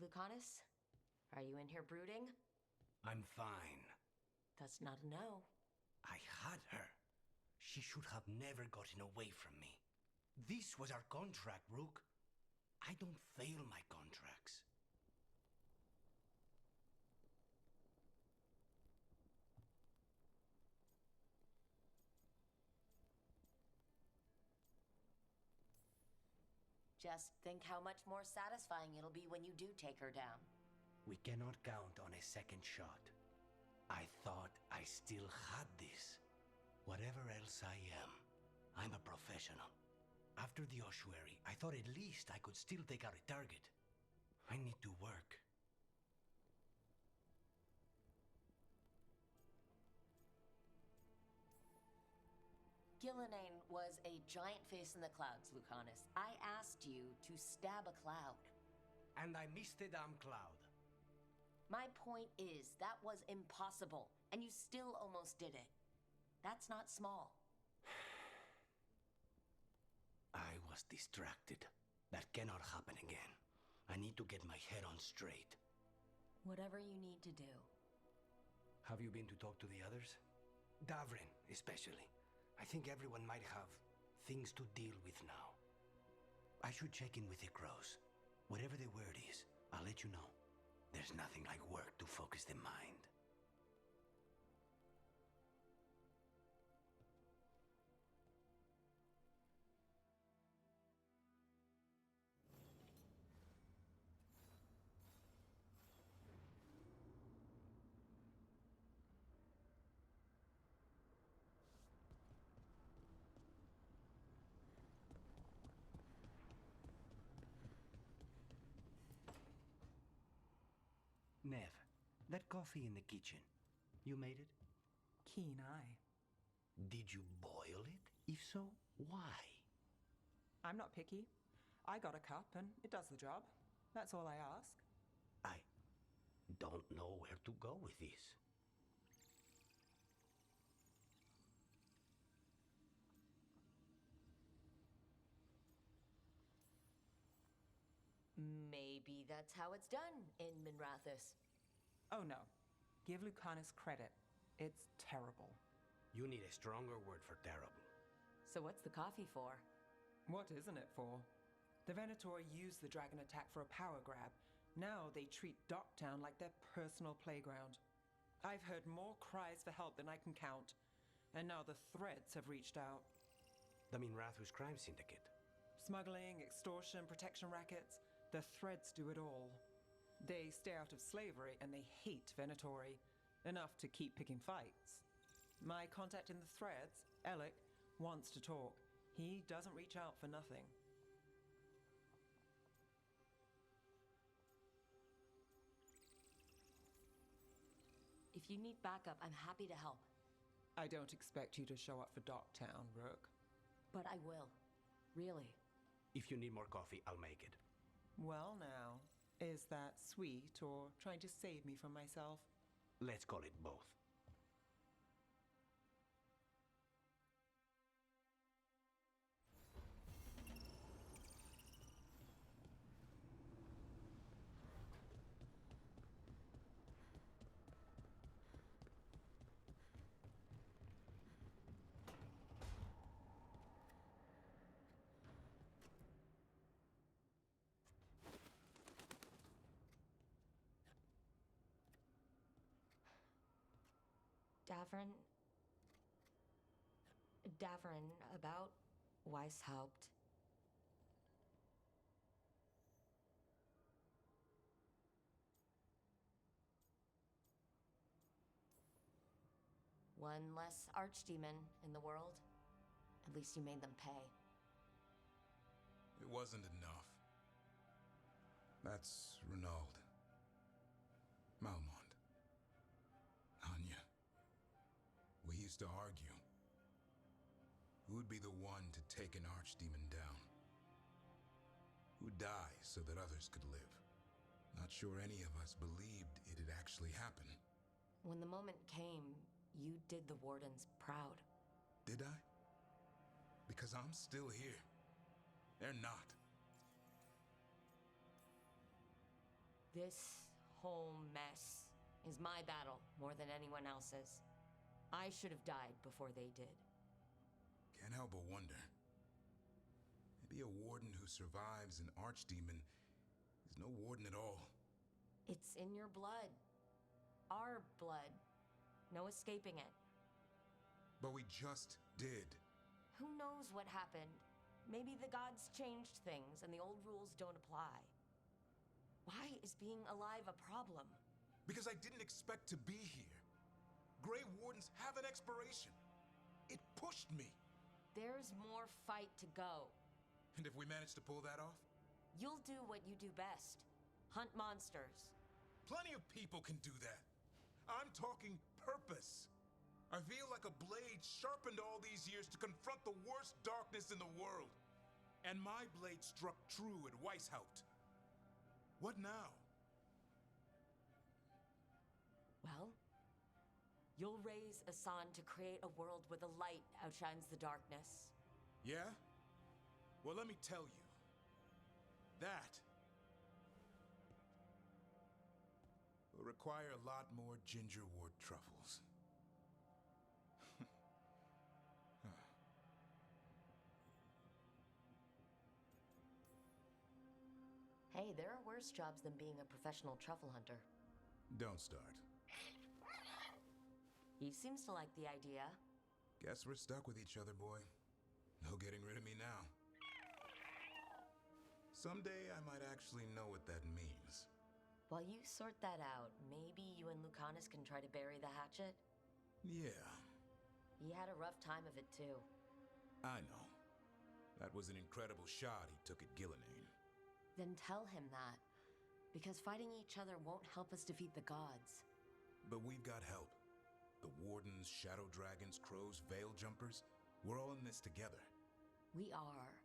Lucanus? Are you in here brooding? I'm fine. That's not a no. I had her. She should have never gotten away from me. This was our contract, Rook. I don't fail my contracts. Just think how much more satisfying it'll be when you do take her down. We cannot count on a second shot. I thought I still had this. Whatever else I am, I'm a professional. After the ossuary, I thought at least I could still take out a target. I need to work. Gillenane was a giant face in the clouds, Lucanus. I asked you to stab a cloud. And I missed the damn cloud. My point is, that was impossible, and you still almost did it. That's not small. I was distracted. That cannot happen again. I need to get my head on straight. Whatever you need to do. Have you been to talk to the others? Davrin, especially. I think everyone might have things to deal with now. I should check in with the crows. Whatever the word is, I'll let you know. There's nothing like work to focus the mind. Nev, that coffee in the kitchen, you made it? Keen eye. Did you boil it? If so, why? I'm not picky. I got a cup and it does the job. That's all I ask. I don't know where to go with this. Maybe that's how it's done in Minrathous. Oh no. Give Lucanus credit. It's terrible. You need a stronger word for terrible. So what's the coffee for? What isn't it for? The Venator used the dragon attack for a power grab. Now they treat Docktown like their personal playground. I've heard more cries for help than I can count. And now the Threads have reached out. The Minrathous crime syndicate. Smuggling, extortion, protection rackets. The Threads do it all. They stay out of slavery and they hate Venatori. Enough to keep picking fights. My contact in the Threads, Alec, wants to talk. He doesn't reach out for nothing. If you need backup, I'm happy to help. I don't expect you to show up for Docktown, Rook. But I will. Really. If you need more coffee, I'll make it. Well now, is that sweet or trying to save me from myself? Let's call it both. Davern, about Weishaupt. One less archdemon in the world. At least you made them pay. It wasn't enough. That's Renaud. Malmont. Anya. We used to argue. Who would be the one to take an archdemon down? Who'd die so that others could live? Not sure any of us believed it'd actually happen. When the moment came, you did the Wardens proud. Did I? Because I'm still here. They're not. This whole mess is my battle more than anyone else's. I should have died before they did. Can't help but wonder. Maybe a warden who survives an archdemon is no warden at all. It's in your blood. Our blood. No escaping it. But we just did. Who knows what happened? Maybe the gods changed things and the old rules don't apply. Why is being alive a problem? Because I didn't expect to be here. Grey Wardens have an expiration. It pushed me. There's more fight to go. And if we manage to pull that off? You'll do what you do best. Hunt monsters. Plenty of people can do that. I'm talking purpose. I feel like a blade sharpened all these years to confront the worst darkness in the world. And my blade struck true at Weishaupt. What now? Well, you'll raise a sun to create a world where the light outshines the darkness. Yeah? Well, let me tell you. That will require a lot more gingerwort truffles. Hey, there are worse jobs than being a professional truffle hunter. Don't start. He seems to like the idea. Guess we're stuck with each other, boy. No getting rid of me now. Someday I might actually know what that means. While you sort that out, maybe you and Lucanus can try to bury the hatchet? Yeah, He had a rough time of it, too. I know. That was an incredible shot he took at Gillinane. Then tell him that. Because fighting each other won't help us defeat the gods. But we've got help. The Wardens, Shadow Dragons, Crows, Veil Jumpers, we're all in this together. We are.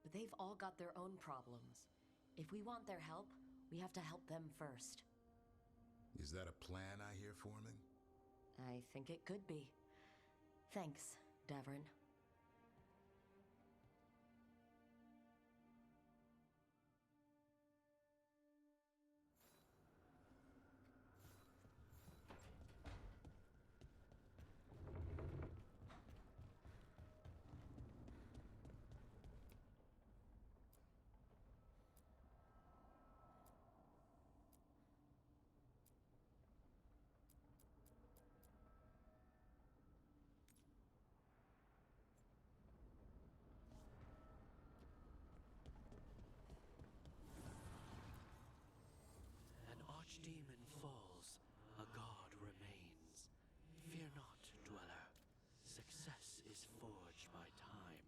But they've all got their own problems. If we want their help, we have to help them first. Is that a plan I hear forming? I think it could be. Thanks, Davrin. An archdemon falls, a god remains. Fear not, dweller. Success is forged by time.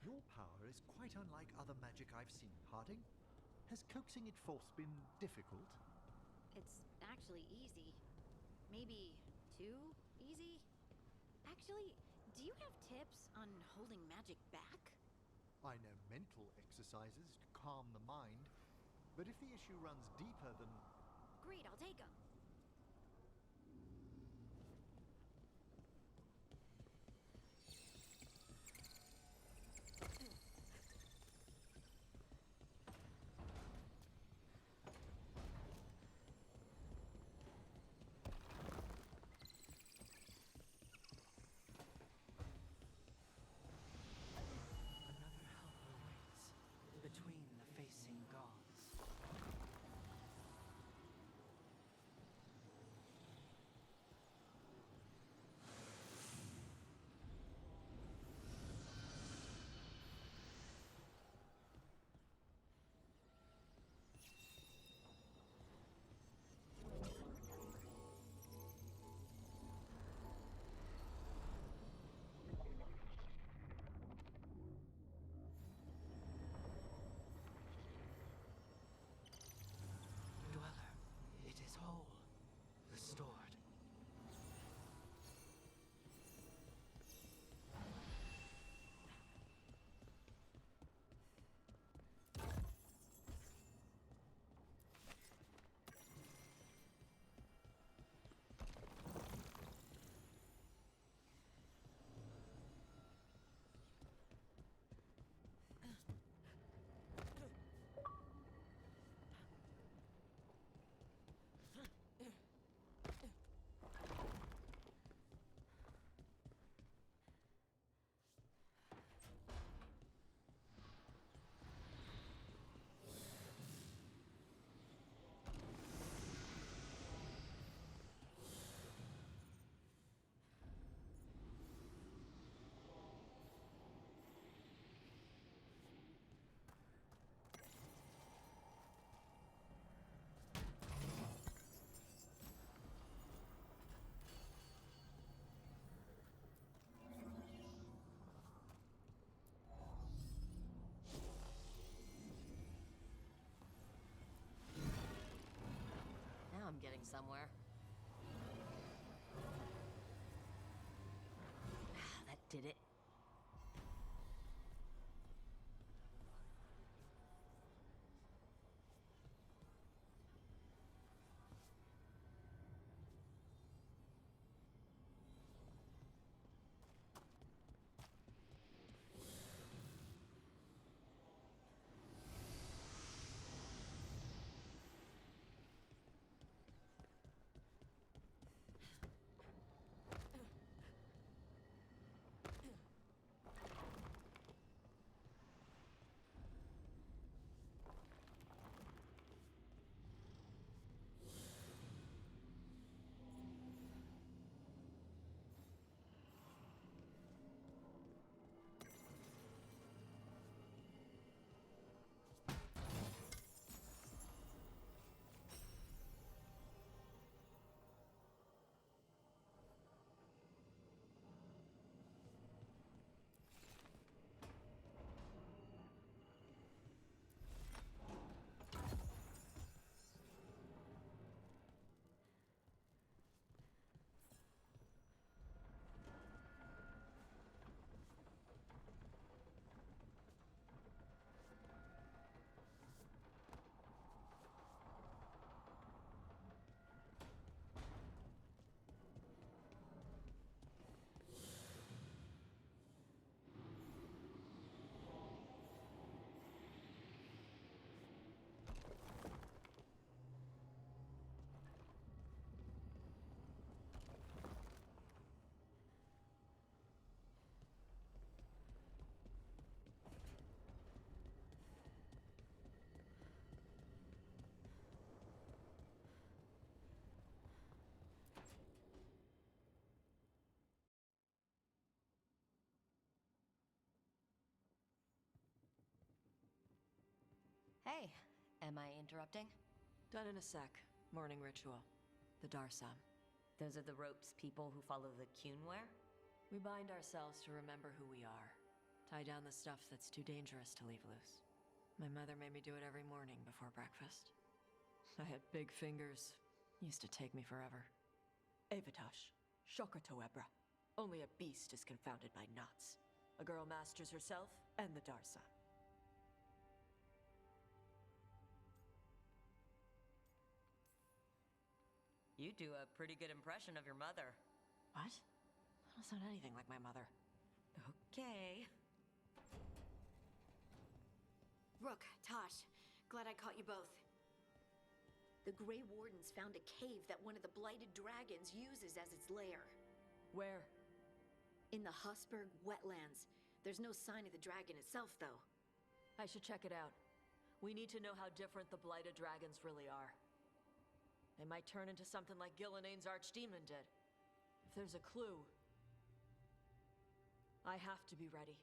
Your power is quite unlike other magic I've seen, Harding. Has coaxing it forth been difficult? It's actually easy. Maybe too easy? Actually, do you have tips on holding magic back? I know mental exercises to calm the mind, but if the issue runs deeper than... Great, I'll take them. Between the facing gods. somewhere. That did it. Hey, am I interrupting? Done in a sec. Morning ritual. The Darsam. Those are the ropes people who follow the Kyun wear? We bind ourselves to remember who we are. Tie down the stuff that's too dangerous to leave loose. My mother made me do it every morning before breakfast. I had big fingers. Used to take me forever. Avatash. Shokratoebra. Only a beast is confounded by knots. A girl masters herself and the Darsam. You do a pretty good impression of your mother. What? I don't sound anything like my mother. Okay. Rook, Tosh, glad I caught you both. The Grey Wardens found a cave that one of the Blighted Dragons uses as its lair. Where? In the Husberg wetlands. There's no sign of the dragon itself, though. I should check it out. We need to know how different the Blighted Dragons really are. They might turn into something like Gillenane's archdemon did. If there's a clue, I have to be ready.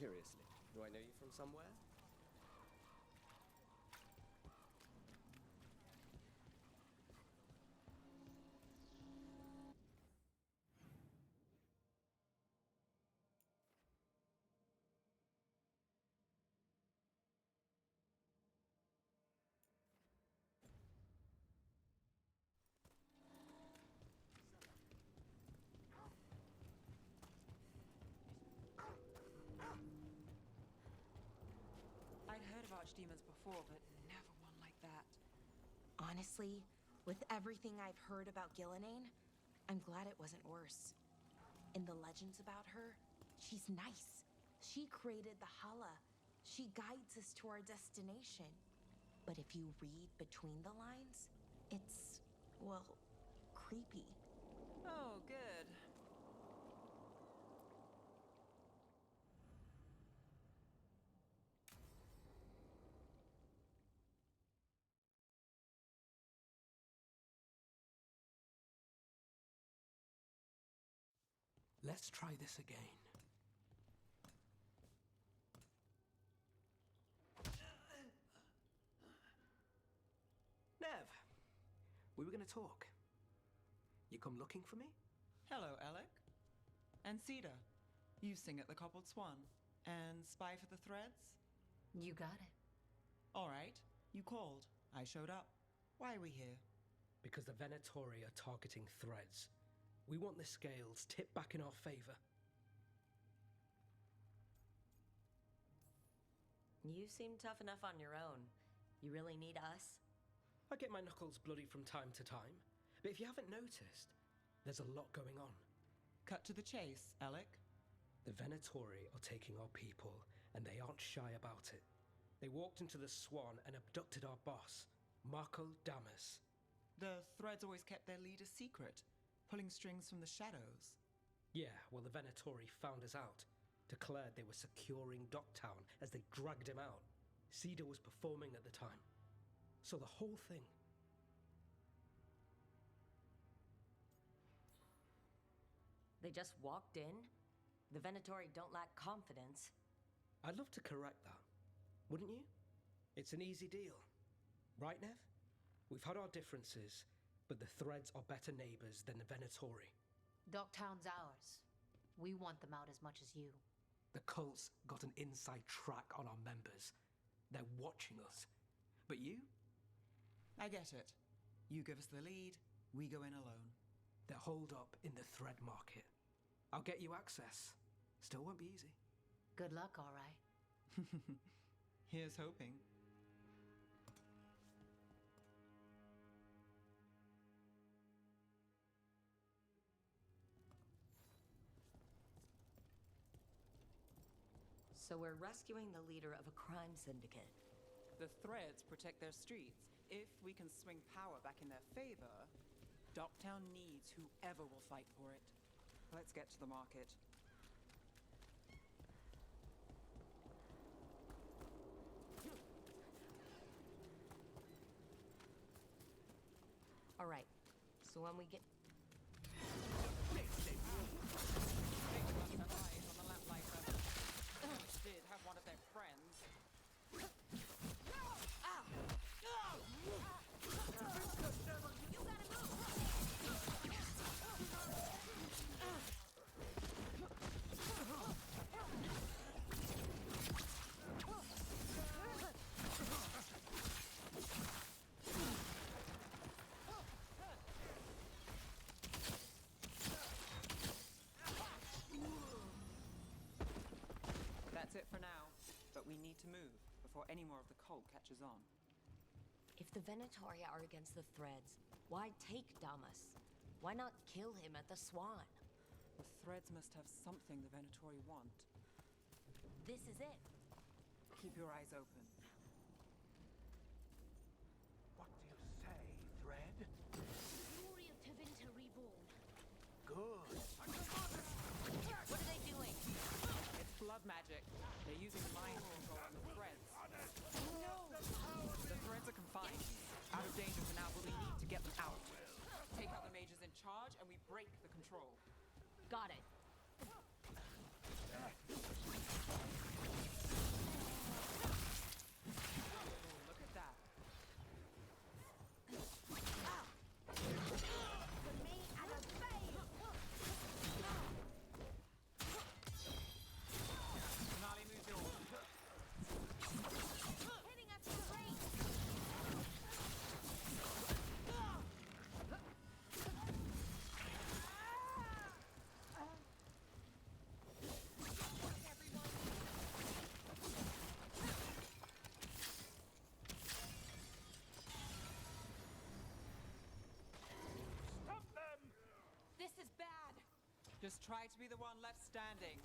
Seriously, do I know you from somewhere? I'd heard of archdemons before, but never one like that. Honestly, with everything I've heard about Gillenane, I'm glad it wasn't worse. In the legends about her, she's nice. She created the Hala. She guides us to our destination. But if you read between the lines, it's, well, creepy. Oh, good. Let's try this again. Nev, we were going to talk. You come looking for me? Hello, Alec. And Cedar, you sing at the Cobbled Swan. And spy for the Threads? You got it. All right, you called. I showed up. Why are we here? Because the Venatori are targeting Threads. We want the scales tipped back in our favor. You seem tough enough on your own. You really need us? I get my knuckles bloody from time to time, but if you haven't noticed, there's a lot going on. Cut to the chase, Alec. The Venatori are taking our people, and they aren't shy about it. They walked into the Swan and abducted our boss, Marco Damas. The Threads always kept their leader secret, pulling strings from the shadows. Yeah, well, the Venatori found us out, declared they were securing Docktown as they dragged him out. Cedar was performing at the time. So the whole thing. They just walked in? The Venatori don't lack confidence. I'd love to correct that, wouldn't you? It's an easy deal. Right, Nev? We've had our differences, but the Threads are better neighbors than the Venatori. Docktown's ours. We want them out as much as you. The cult's got an inside track on our members. They're watching us. But you? I get it. You give us the lead, we go in alone. They're holed up in the thread market. I'll get you access. Still won't be easy. Good luck, all right. Here's hoping. So we're rescuing the leader of a crime syndicate. The Threads protect their streets. If we can swing power back in their favor, Docktown needs whoever will fight for it. Let's get to the market. All right, so when we get... Did have one of their friends. That's it for now, but we need to move before any more of the cult catches on. If the Venatori are against the Threads, why take Damas? Why not kill him at the Swan? The Threads must have something the Venatori want. This is it. Keep your eyes open. What do you say, Thread? Glory of Tevinter reborn. Good. What are they doing? It's blood magic. They're using mind control on the Threads. No! The Threads are confined. Out of danger for now, but we need to get them out. Take out the mages in charge, and we break the control. Got it. Just try to be the one left standing.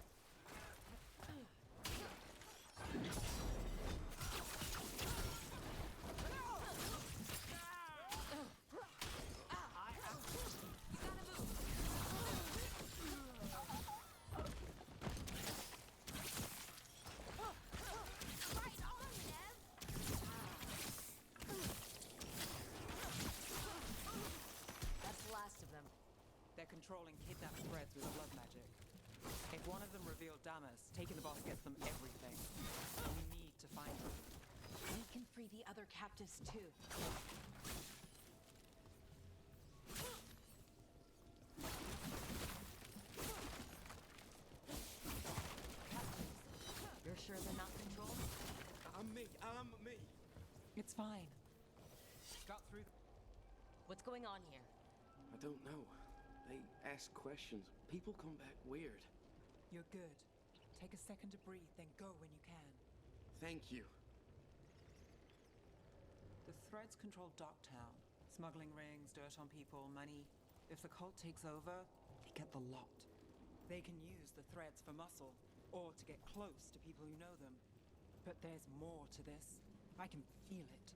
That's the last of them. They're controlling kidnapped threads with blood magic. If one of them revealed Damas, taking the boss gets them everything. We need to find them. We can free the other captives too. You're sure they're not controlled? I'm me. It's fine. Got through. What's going on here? I don't know. They ask questions. People come back weird. You're good. Take a second to breathe, then go when you can. Thank you. The threads control Docktown. Smuggling rings, dirt on people, money. If the cult takes over, they get the lot. They can use the threads for muscle, or to get close to people who know them. But there's more to this. I can feel it.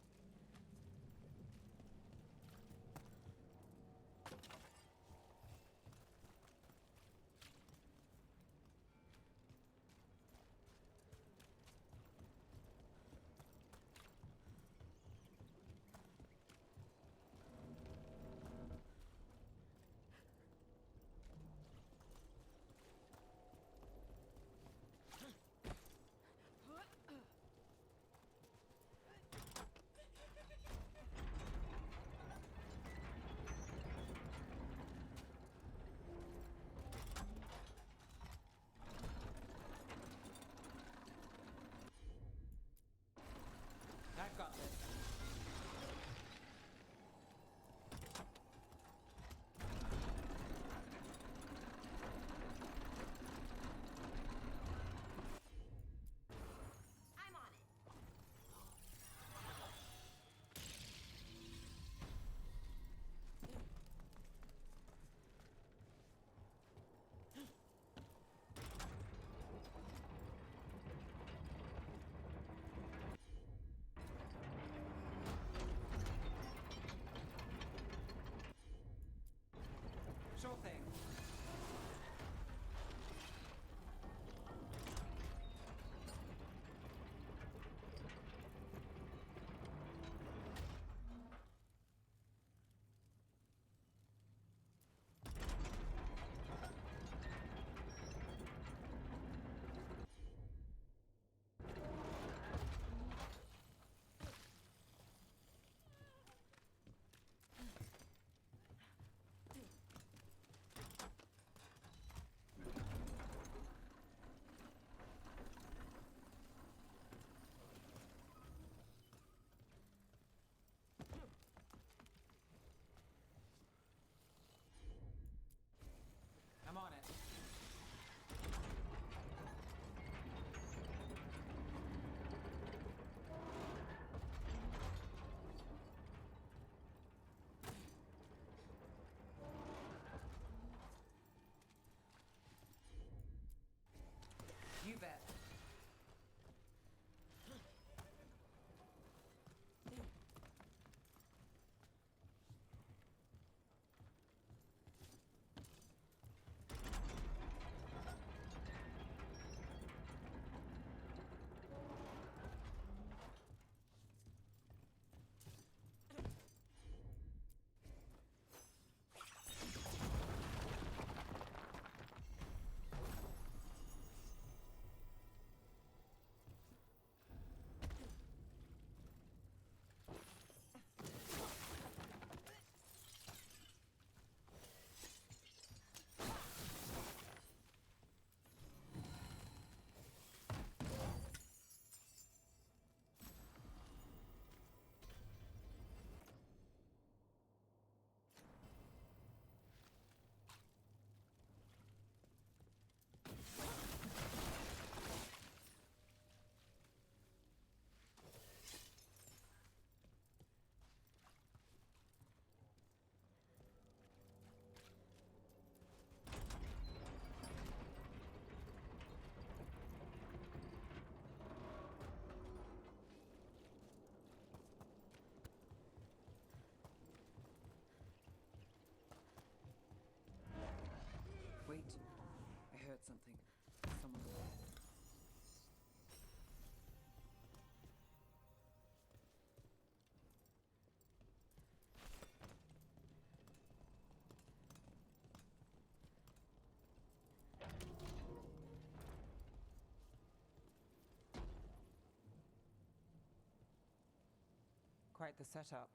Quite the setup.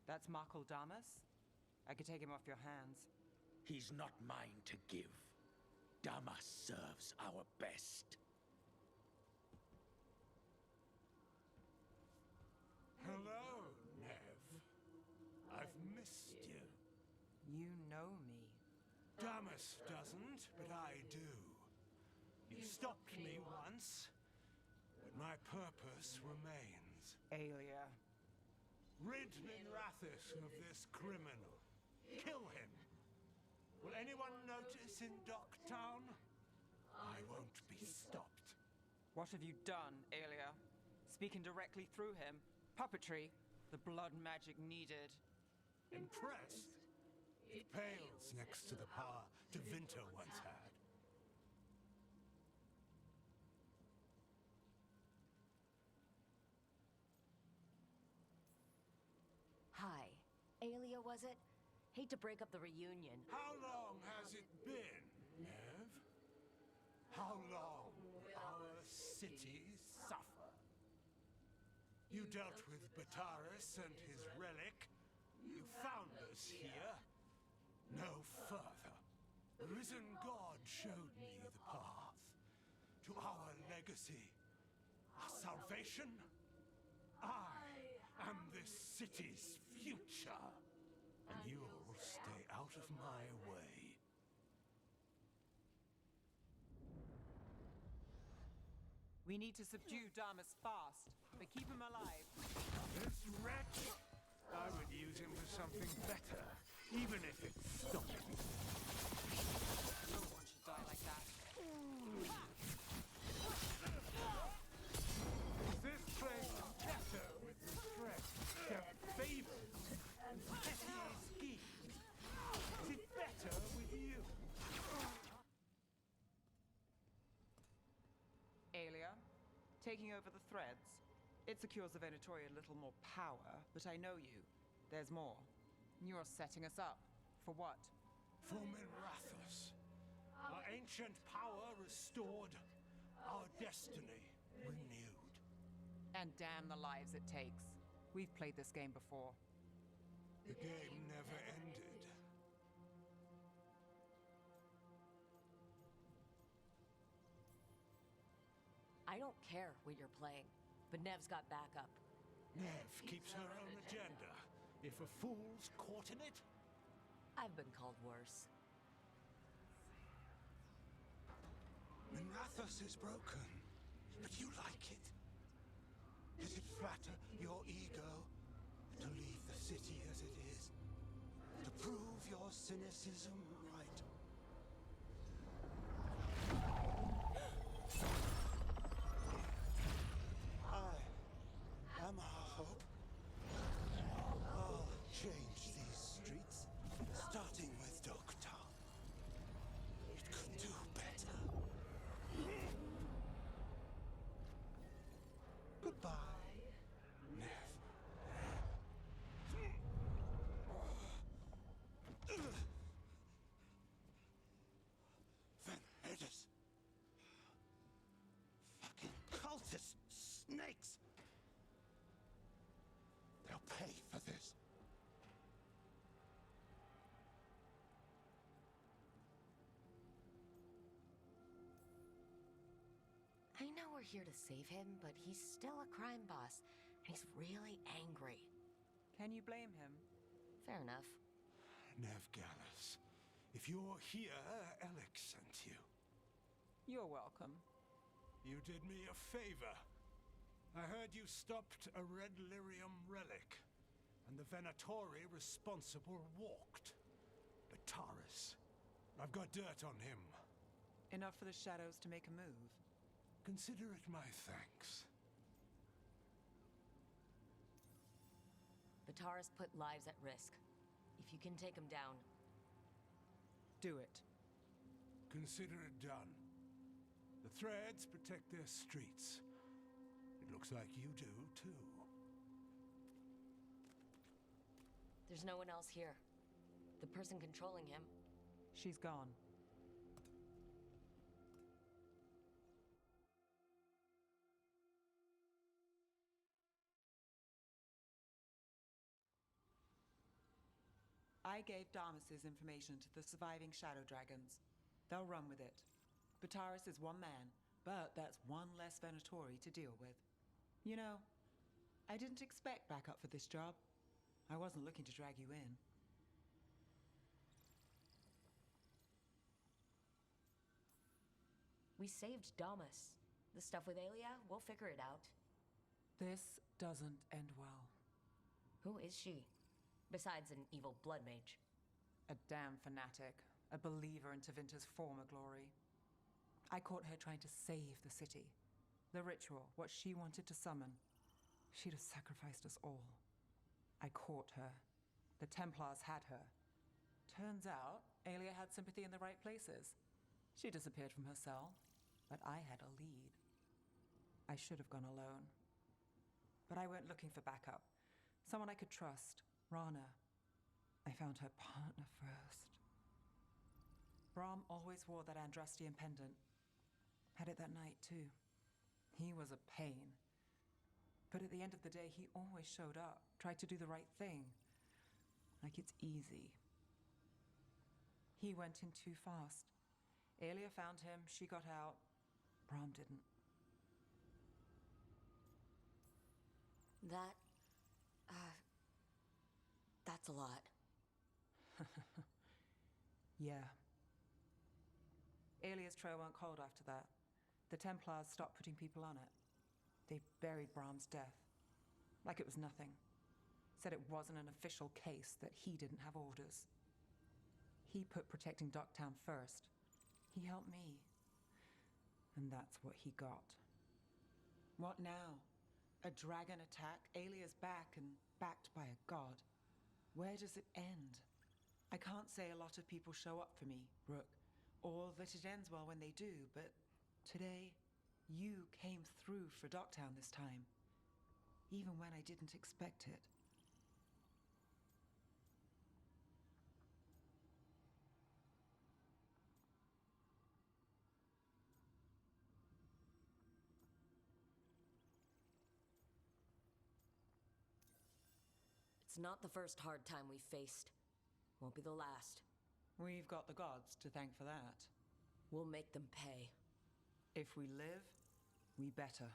That's Markle Damas? I could take him off your hands. He's not mine to give. Damas serves our best. Hello, Nev. I've missed you. You know me. Damas doesn't, but I do. You stopped me once, but my purpose remains. Aelia. Rid Minrathous of this criminal. Kill him. Will anyone notice in Docktown? I won't be stopped. What have you done, Aelia? Speaking directly through him. Puppetry. The blood magic needed. Impressed? It pales next to the power Tevinter once had. Hi. Aelia, was it? Hate to break up the reunion. How long has it been, Nev? How long will our city suffer? You dealt with Bataris and his relic. You found us here. No further. The risen God showed me the path to our legacy, our salvation. I am this city's future, and you'll stay out of my way. We need to subdue Damas fast, but keep him alive. This wretch? I would use him for something better, even if it stopped me. No one should die like that. Is this place better with the threat of favors and petty schemes? Is it better with you? Aelia, taking over the threads. It secures the Venatori a little more power, but I know you. There's more. You're setting us up. For what? For Minrathous. Our ancient power restored, our destiny renewed. And damn the lives it takes. We've played this game before. The game never ended. I don't care what you're playing, but Nev's got backup. Nev keeps her own agenda. If a fool's caught in it, I've been called worse. Minrathous is broken, but you like it. Does it flatter your ego to leave the city as it is? To prove your cynicism right? I am our hope. I'll change these streets, starting with Docktown. It could do better. Goodbye, Nev. Van Hedis. Fucking cultist snakes. They'll pay for this. I know we're here to save him, but he's still a crime boss, and he's really angry. Can you blame him? Fair enough. Nev Gallus, if you're here, Alec sent you. You're welcome. You did me a favor. I heard you stopped a red lyrium relic, and the Venatori responsible walked. Bataris. I've got dirt on him. Enough for the shadows to make a move. Consider it my thanks. Bataris put lives at risk. If you can take him down... Do it. Consider it done. The threads protect their streets. It looks like you do, too. There's no one else here. The person controlling him. She's gone. I gave Damas's information to the surviving Shadow Dragons. They'll run with it. Bataris is one man, but that's one less Venatori to deal with. You know, I didn't expect backup for this job. I wasn't looking to drag you in. We saved Damas. The stuff with Aelia, we'll figure it out. This doesn't end well. Who is she? Besides an evil blood mage. A damn fanatic. A believer in Tevinter's former glory. I caught her trying to save the city. The ritual, what she wanted to summon. She'd have sacrificed us all. I caught her. The Templars had her. Turns out, Aelia had sympathy in the right places. She disappeared from her cell, but I had a lead. I should have gone alone. But I went looking for backup. Someone I could trust. Rana. I found her partner first. Brahm always wore that Andrastian pendant. Had it that night, too. He was a pain. But at the end of the day, he always showed up, tried to do the right thing. Like it's easy. He went in too fast. Aelia found him, she got out. Brahm didn't. That's a lot. Yeah. Aelia's trail went cold after that. The Templars stopped putting people on it. They buried Brahm's death. Like it was nothing. Said it wasn't an official case, that he didn't have orders. He put protecting Docktown first. He helped me. And that's what he got. What now? A dragon attack, Aelia's back, and backed by a god. Where does it end? I can't say a lot of people show up for me, Rook, or that it ends well when they do, but today, you came through for Docktown this time, even when I didn't expect it. It's not the first hard time we've faced. Won't be the last. We've got the gods to thank for that. We'll make them pay. If we live, we better.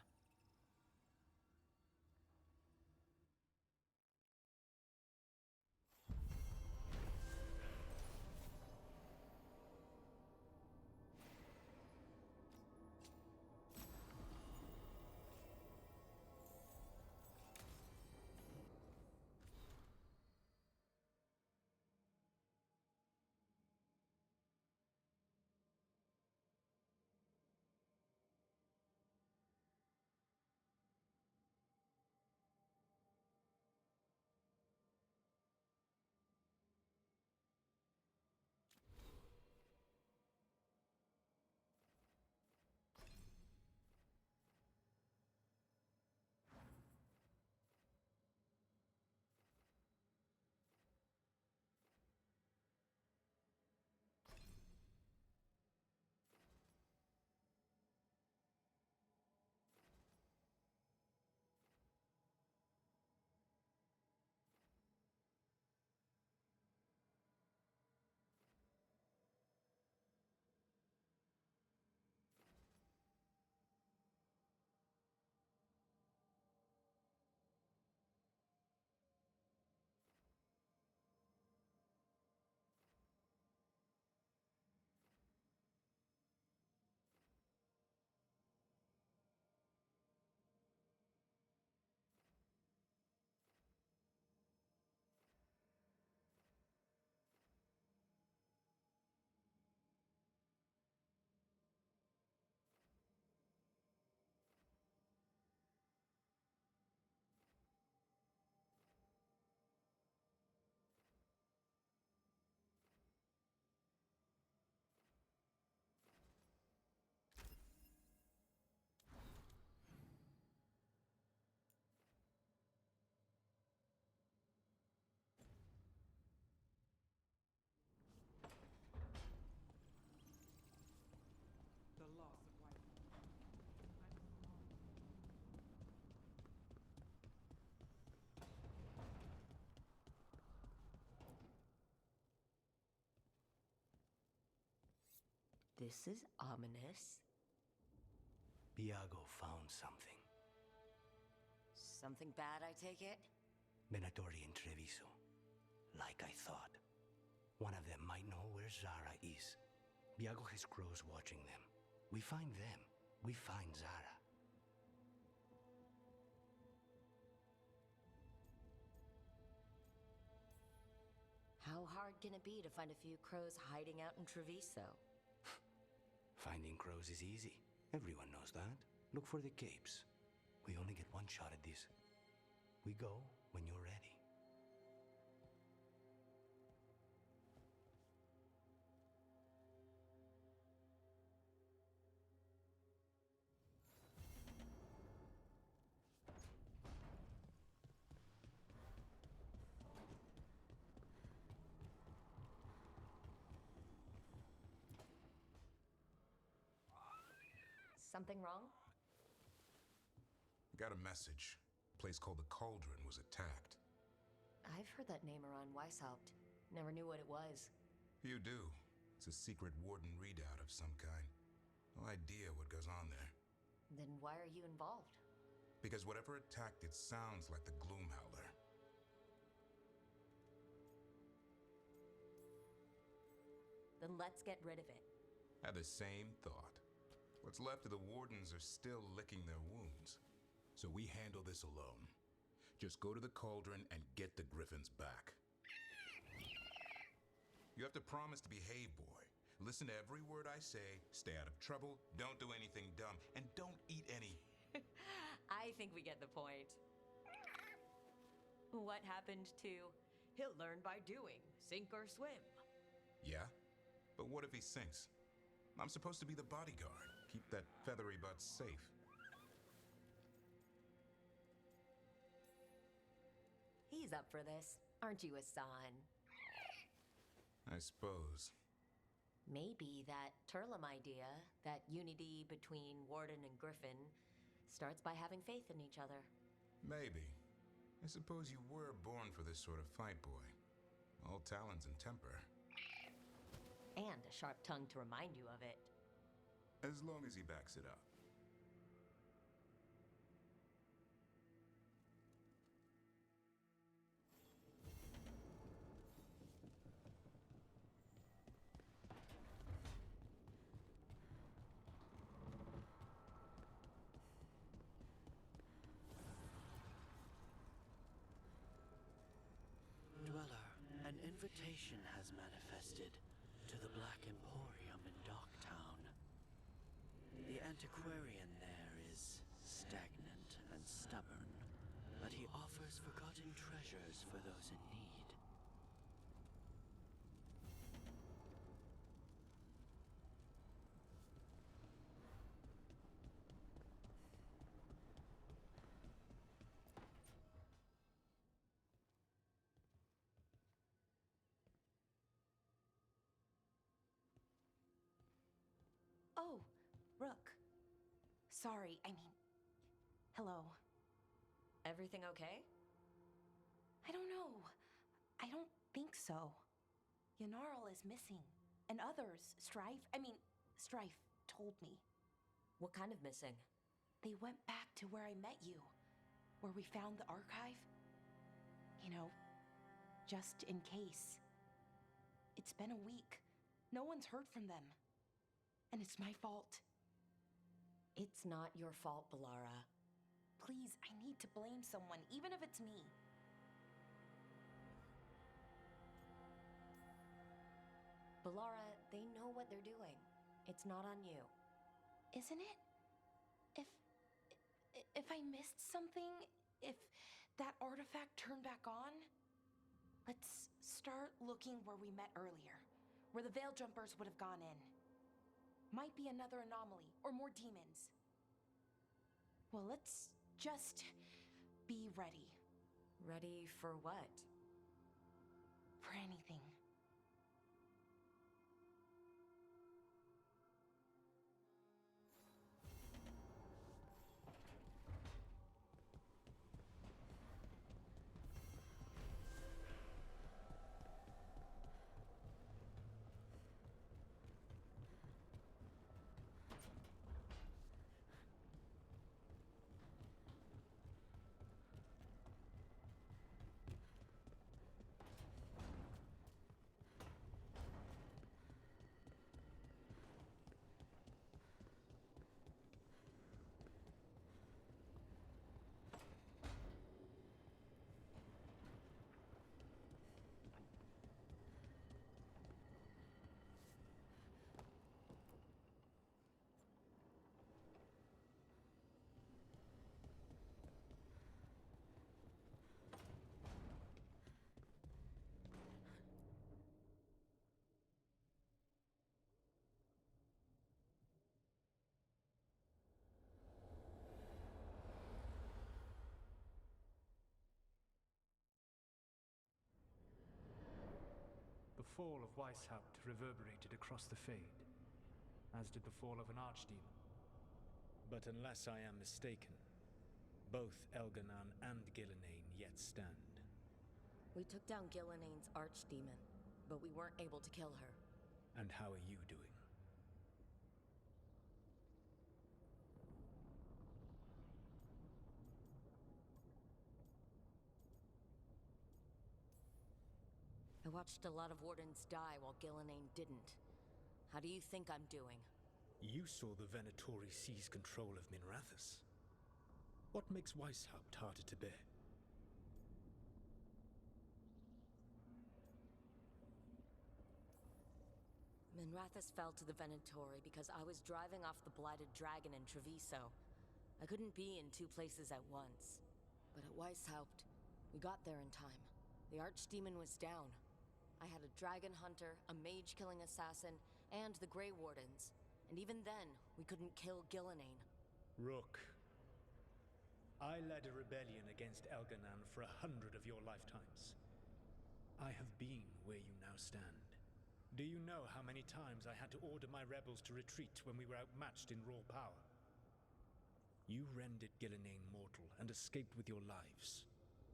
This is ominous. Biago found something. Something bad, I take it? Venatori and Treviso. Like I thought. One of them might know where Zara is. Biago has crows watching them. We find them. We find Zara. How hard can it be to find a few crows hiding out in Treviso? Finding crows is easy. Everyone knows that. Look for the capes. We only get one shot at this. We go when you're ready. Something wrong? Got a message. A place called the Cauldron was attacked. I've heard that name around Weishaupt. Never knew what it was. You do. It's a secret Warden readout of some kind. No idea what goes on there. Then why are you involved? Because whatever attacked it sounds like the Gloom Howler. Then let's get rid of it. Had the same thought. What's left of the Wardens are still licking their wounds. So we handle this alone. Just go to the Cauldron and get the Griffins back. You have to promise to behave, boy. Listen to every word I say, stay out of trouble, don't do anything dumb, and don't eat any... I think we get the point. What happened to he'll learn by doing, sink or swim? Yeah? But what if he sinks? I'm supposed to be the bodyguard. Keep that feathery butt safe. He's up for this. Aren't you, Hassan? I suppose. Maybe that Turlum idea, that unity between Warden and Griffin, starts by having faith in each other. Maybe. I suppose you were born for this sort of fight, boy. All talons and temper. And a sharp tongue to remind you of it. As long as he backs it up. Dweller, an invitation has manifested to the Black Emporium in Docktown. The antiquarian there is stagnant and stubborn, but he offers forgotten treasures for those in need. Oh, Rook. Sorry, hello. Everything okay? I don't know. I don't think so. Yanarl is missing. And others, Strife told me. What kind of missing? They went back to where I met you. Where we found the archive. You know, just in case. It's been a week. No one's heard from them. And it's my fault. It's not your fault, Balara. Please, I need to blame someone, even if it's me. Balara, they know what they're doing. It's not on you. Isn't it? If I missed something, if that artifact turned back on, let's start looking where we met earlier, where the Veil Jumpers would have gone in. Might be another anomaly, or more demons. Well, let's just be ready. Ready for what? For anything. fall of Weishaupt reverberated across the Fade, as did the fall of an archdemon. But unless I am mistaken, both Elganan and Gillenane yet stand. We took down Gillenane's archdemon, but we weren't able to kill her. And how are you doing? I watched a lot of Wardens die while Gillenane didn't. How do you think I'm doing? You saw the Venatori seize control of Minrathous. What makes Weishaupt harder to bear? Minrathous fell to the Venatori because I was driving off the Blighted Dragon in Treviso. I couldn't be in two places at once. But at Weishaupt, we got there in time. The Archdemon was down. I had a Dragon Hunter, a mage-killing assassin, and the Grey Wardens. And even then, we couldn't kill Gillenane. Rook, I led a rebellion against Elganan for 100 of your lifetimes. I have been where you now stand. Do you know how many times I had to order my rebels to retreat when we were outmatched in raw power? You rendered Gillenane mortal and escaped with your lives.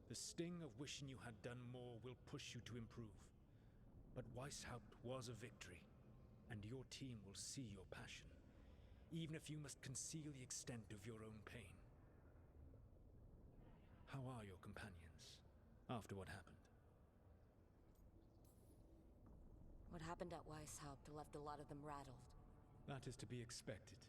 The sting of wishing you had done more will push you to improve. But Weishaupt was a victory, and your team will see your passion, even if you must conceal the extent of your own pain. How are your companions, after what happened? What happened at Weishaupt left a lot of them rattled. That is to be expected.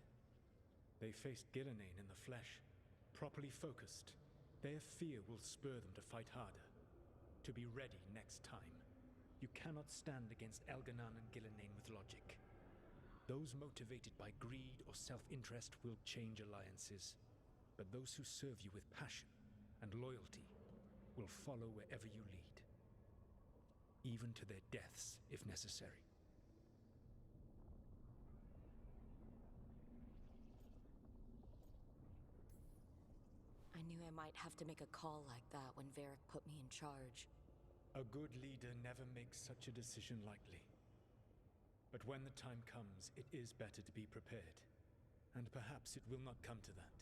They faced Gillenane in the flesh, properly focused. Their fear will spur them to fight harder, to be ready next time. You cannot stand against Elganan and Gillenane with logic. Those motivated by greed or self-interest will change alliances, but those who serve you with passion and loyalty will follow wherever you lead, even to their deaths if necessary. I knew I might have to make a call like that when Varric put me in charge. A good leader never makes such a decision lightly. But when the time comes, it is better to be prepared. And perhaps it will not come to that.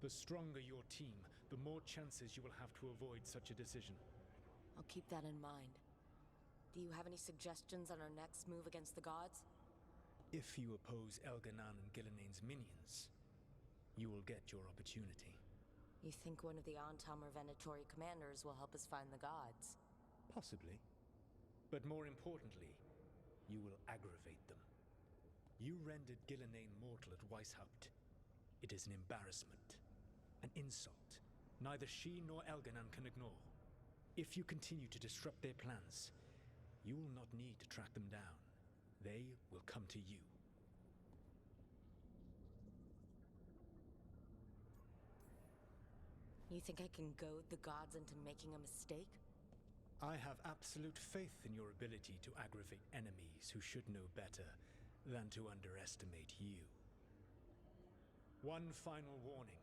The stronger your team, the more chances you will have to avoid such a decision. I'll keep that in mind. Do you have any suggestions on our next move against the gods? If you oppose Elganan and Gillenane's minions, you will get your opportunity. You think one of the Antom or Venatori commanders will help us find the gods? Possibly. But more importantly, you will aggravate them. You rendered Gillenane mortal at Weishaupt. It is an embarrassment, an insult, neither she nor Elganan can ignore. If you continue to disrupt their plans, you will not need to track them down. They will come to you. You think I can goad the gods into making a mistake? I have absolute faith in your ability to aggravate enemies who should know better than to underestimate you. One final warning.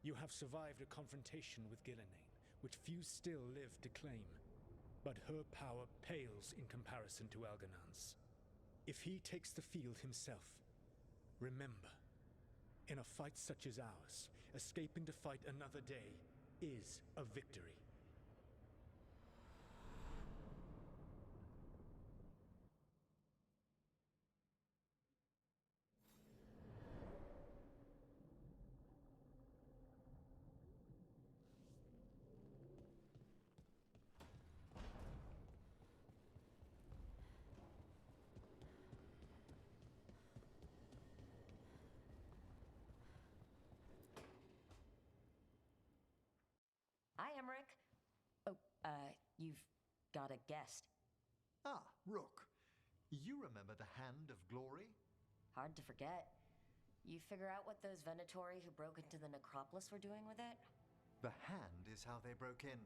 You have survived a confrontation with Gillenane, which few still live to claim. But her power pales in comparison to Elganan's. If he takes the field himself, remember, in a fight such as ours, escaping to fight another day is a victory. Hi, Emmerich. Oh, you've got a guest. Ah, Rook. You remember the Hand of Glory? Hard to forget. You figure out what those Venatori who broke into the necropolis were doing with it? The Hand is how they broke in.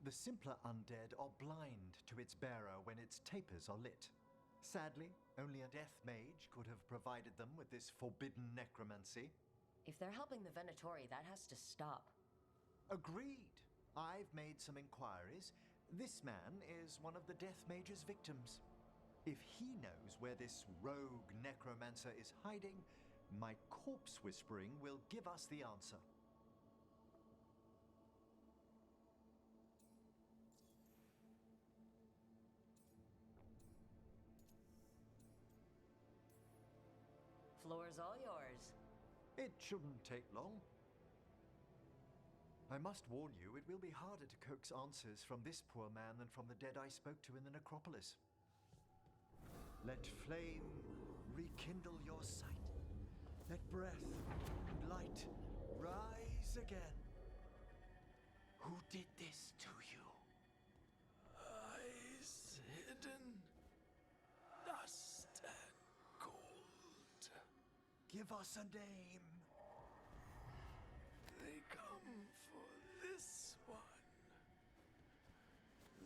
The simpler undead are blind to its bearer when its tapers are lit. Sadly, only a death mage could have provided them with this forbidden necromancy. If they're helping the Venatori, that has to stop. Agreed. I've made some inquiries. This man is one of the Death Mage's victims. If he knows where this rogue necromancer is hiding, my corpse whispering will give us the answer. Floor's all yours. It shouldn't take long. I must warn you, it will be harder to coax answers from this poor man than from the dead I spoke to in the necropolis. Let flame rekindle your sight. Let breath and light rise again. Who did this to you? Eyes hidden, dust and gold. Give us a name. They come for this one.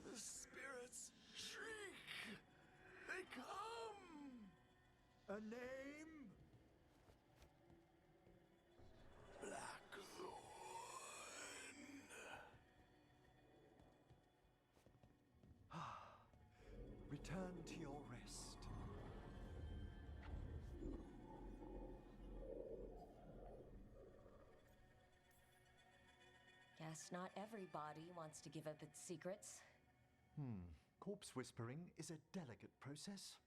The spirits shriek. They come. A name? Blackthorn. Return to your rest. Guess not everybody wants to give up its secrets. Corpse whispering is a delicate process.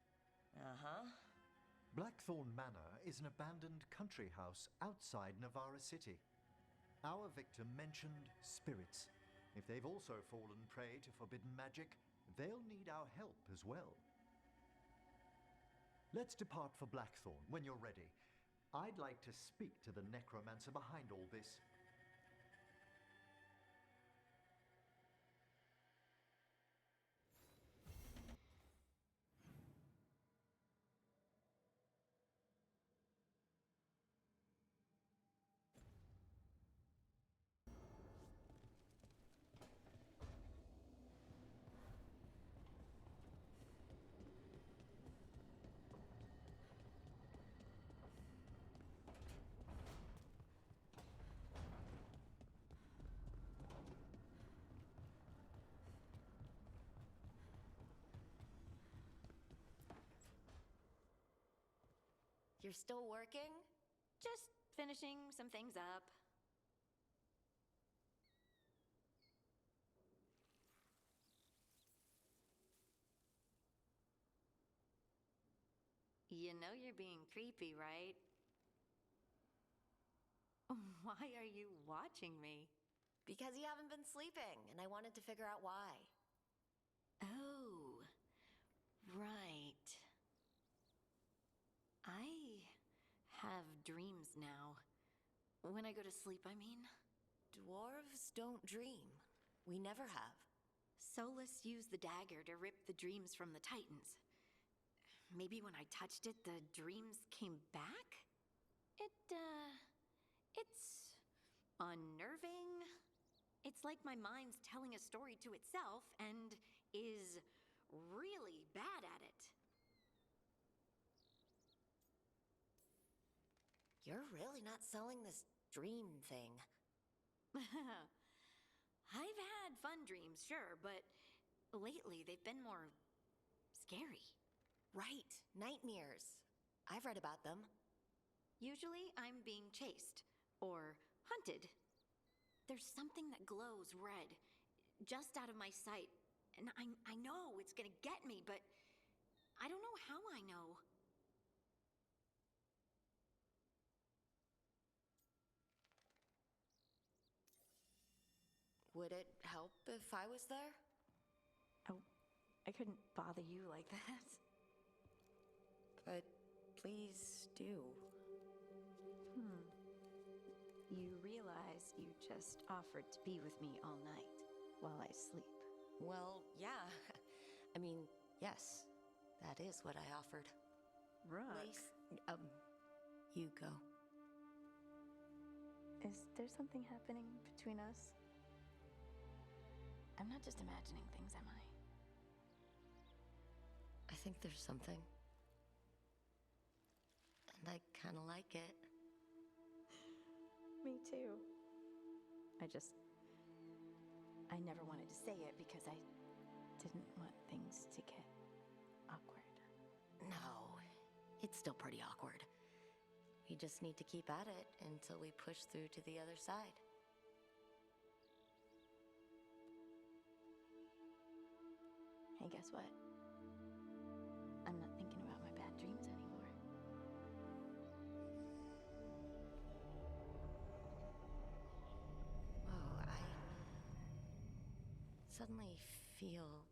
Uh-huh. Blackthorn Manor is an abandoned country house outside Navarra City. Our victim mentioned spirits. If they've also fallen prey to forbidden magic, they'll need our help as well. Let's depart for Blackthorn when you're ready. I'd like to speak to the necromancer behind all this. You're still working? Just finishing some things up. You know you're being creepy, right? Why are you watching me? Because you haven't been sleeping, and I wanted to figure out why. Oh, right. I have dreams now. When I go to sleep, I mean. Dwarves don't dream. We never have. Solus used the dagger to rip the dreams from the Titans. Maybe when I touched it, the dreams came back? It's unnerving. It's like my mind's telling a story to itself and is really bad at it. You're really not selling this dream thing. I've had fun dreams, sure, but lately they've been more scary. Right, nightmares. I've read about them. Usually I'm being chased or hunted. There's something that glows red, just out of my sight, and I know it's gonna get me, but I don't know how I know. Would it help if I was there? Oh, I couldn't bother you like that. But please do. You realize you just offered to be with me all night while I sleep. Well, yeah. I mean, yes. That is what I offered. Rook. You go. Is there something happening between us? I'm not just imagining things, am I? I think there's something. And I kind of like it. Me too. I never wanted to say it because I it's still pretty awkward. We just need to keep at it until we push through to the other side. Hey, guess what? I'm not thinking about my bad dreams anymore. Oh, I suddenly feel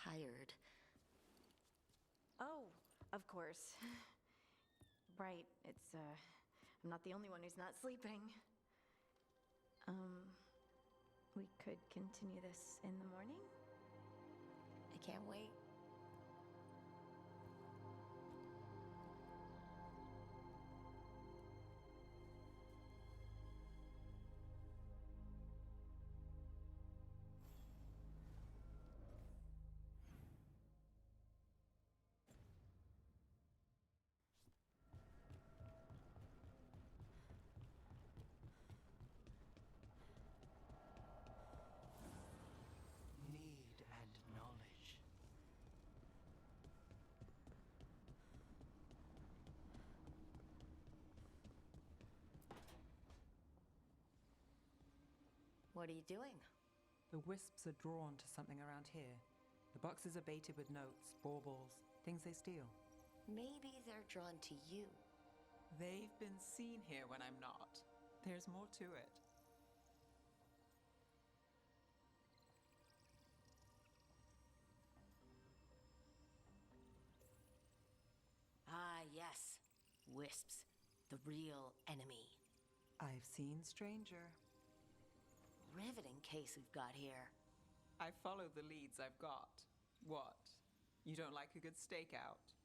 tired. Oh, of course. Right, I'm not the only one who's not sleeping. We could continue this in the morning? I can't wait. Need and knowledge. What are you doing? The wisps are drawn to something around here. The boxes are baited with notes, baubles, things they steal. Maybe they're drawn to you. They've been seen here when I'm not. There's more to it. Ah, yes. Wisps. The real enemy. I've seen stranger. Riveting case we've got here. I follow the leads I've got. What? You don't like a good stakeout?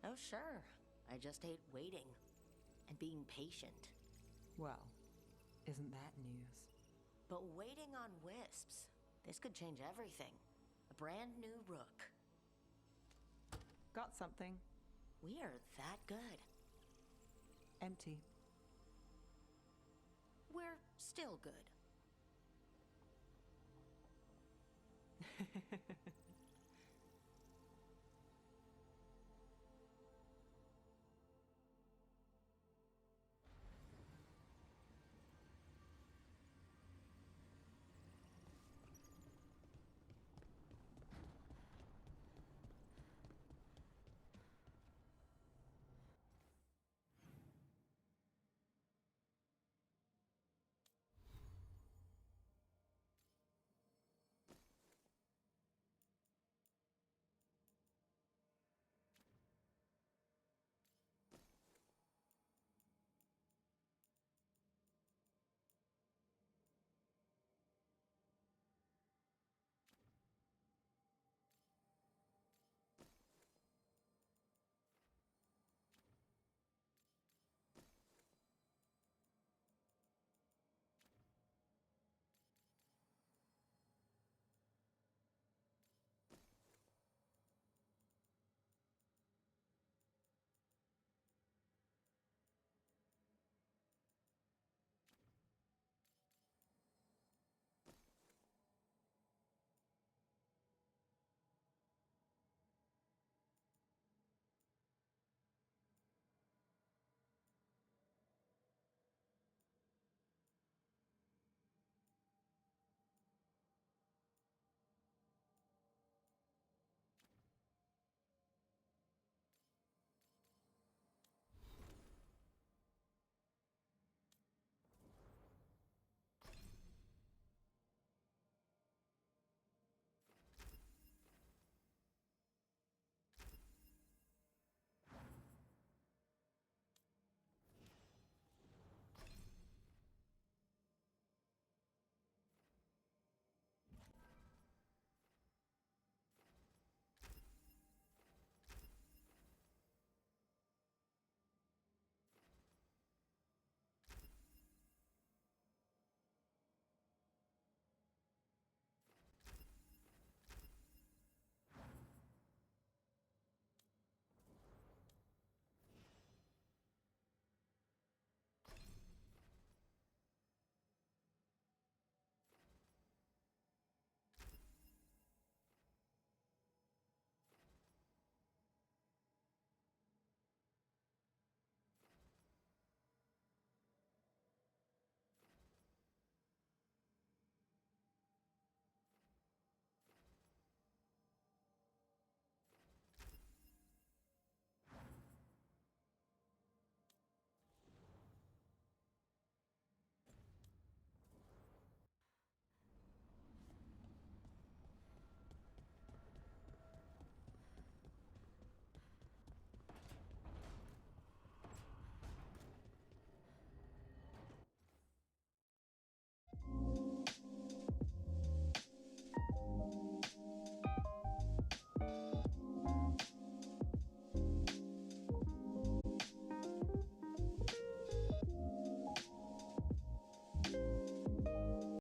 Oh, sure. I just hate waiting and being patient. Well, isn't that news? But waiting on wisps, this could change everything. A brand new rook. Got something. We are that good. Empty. We're still good.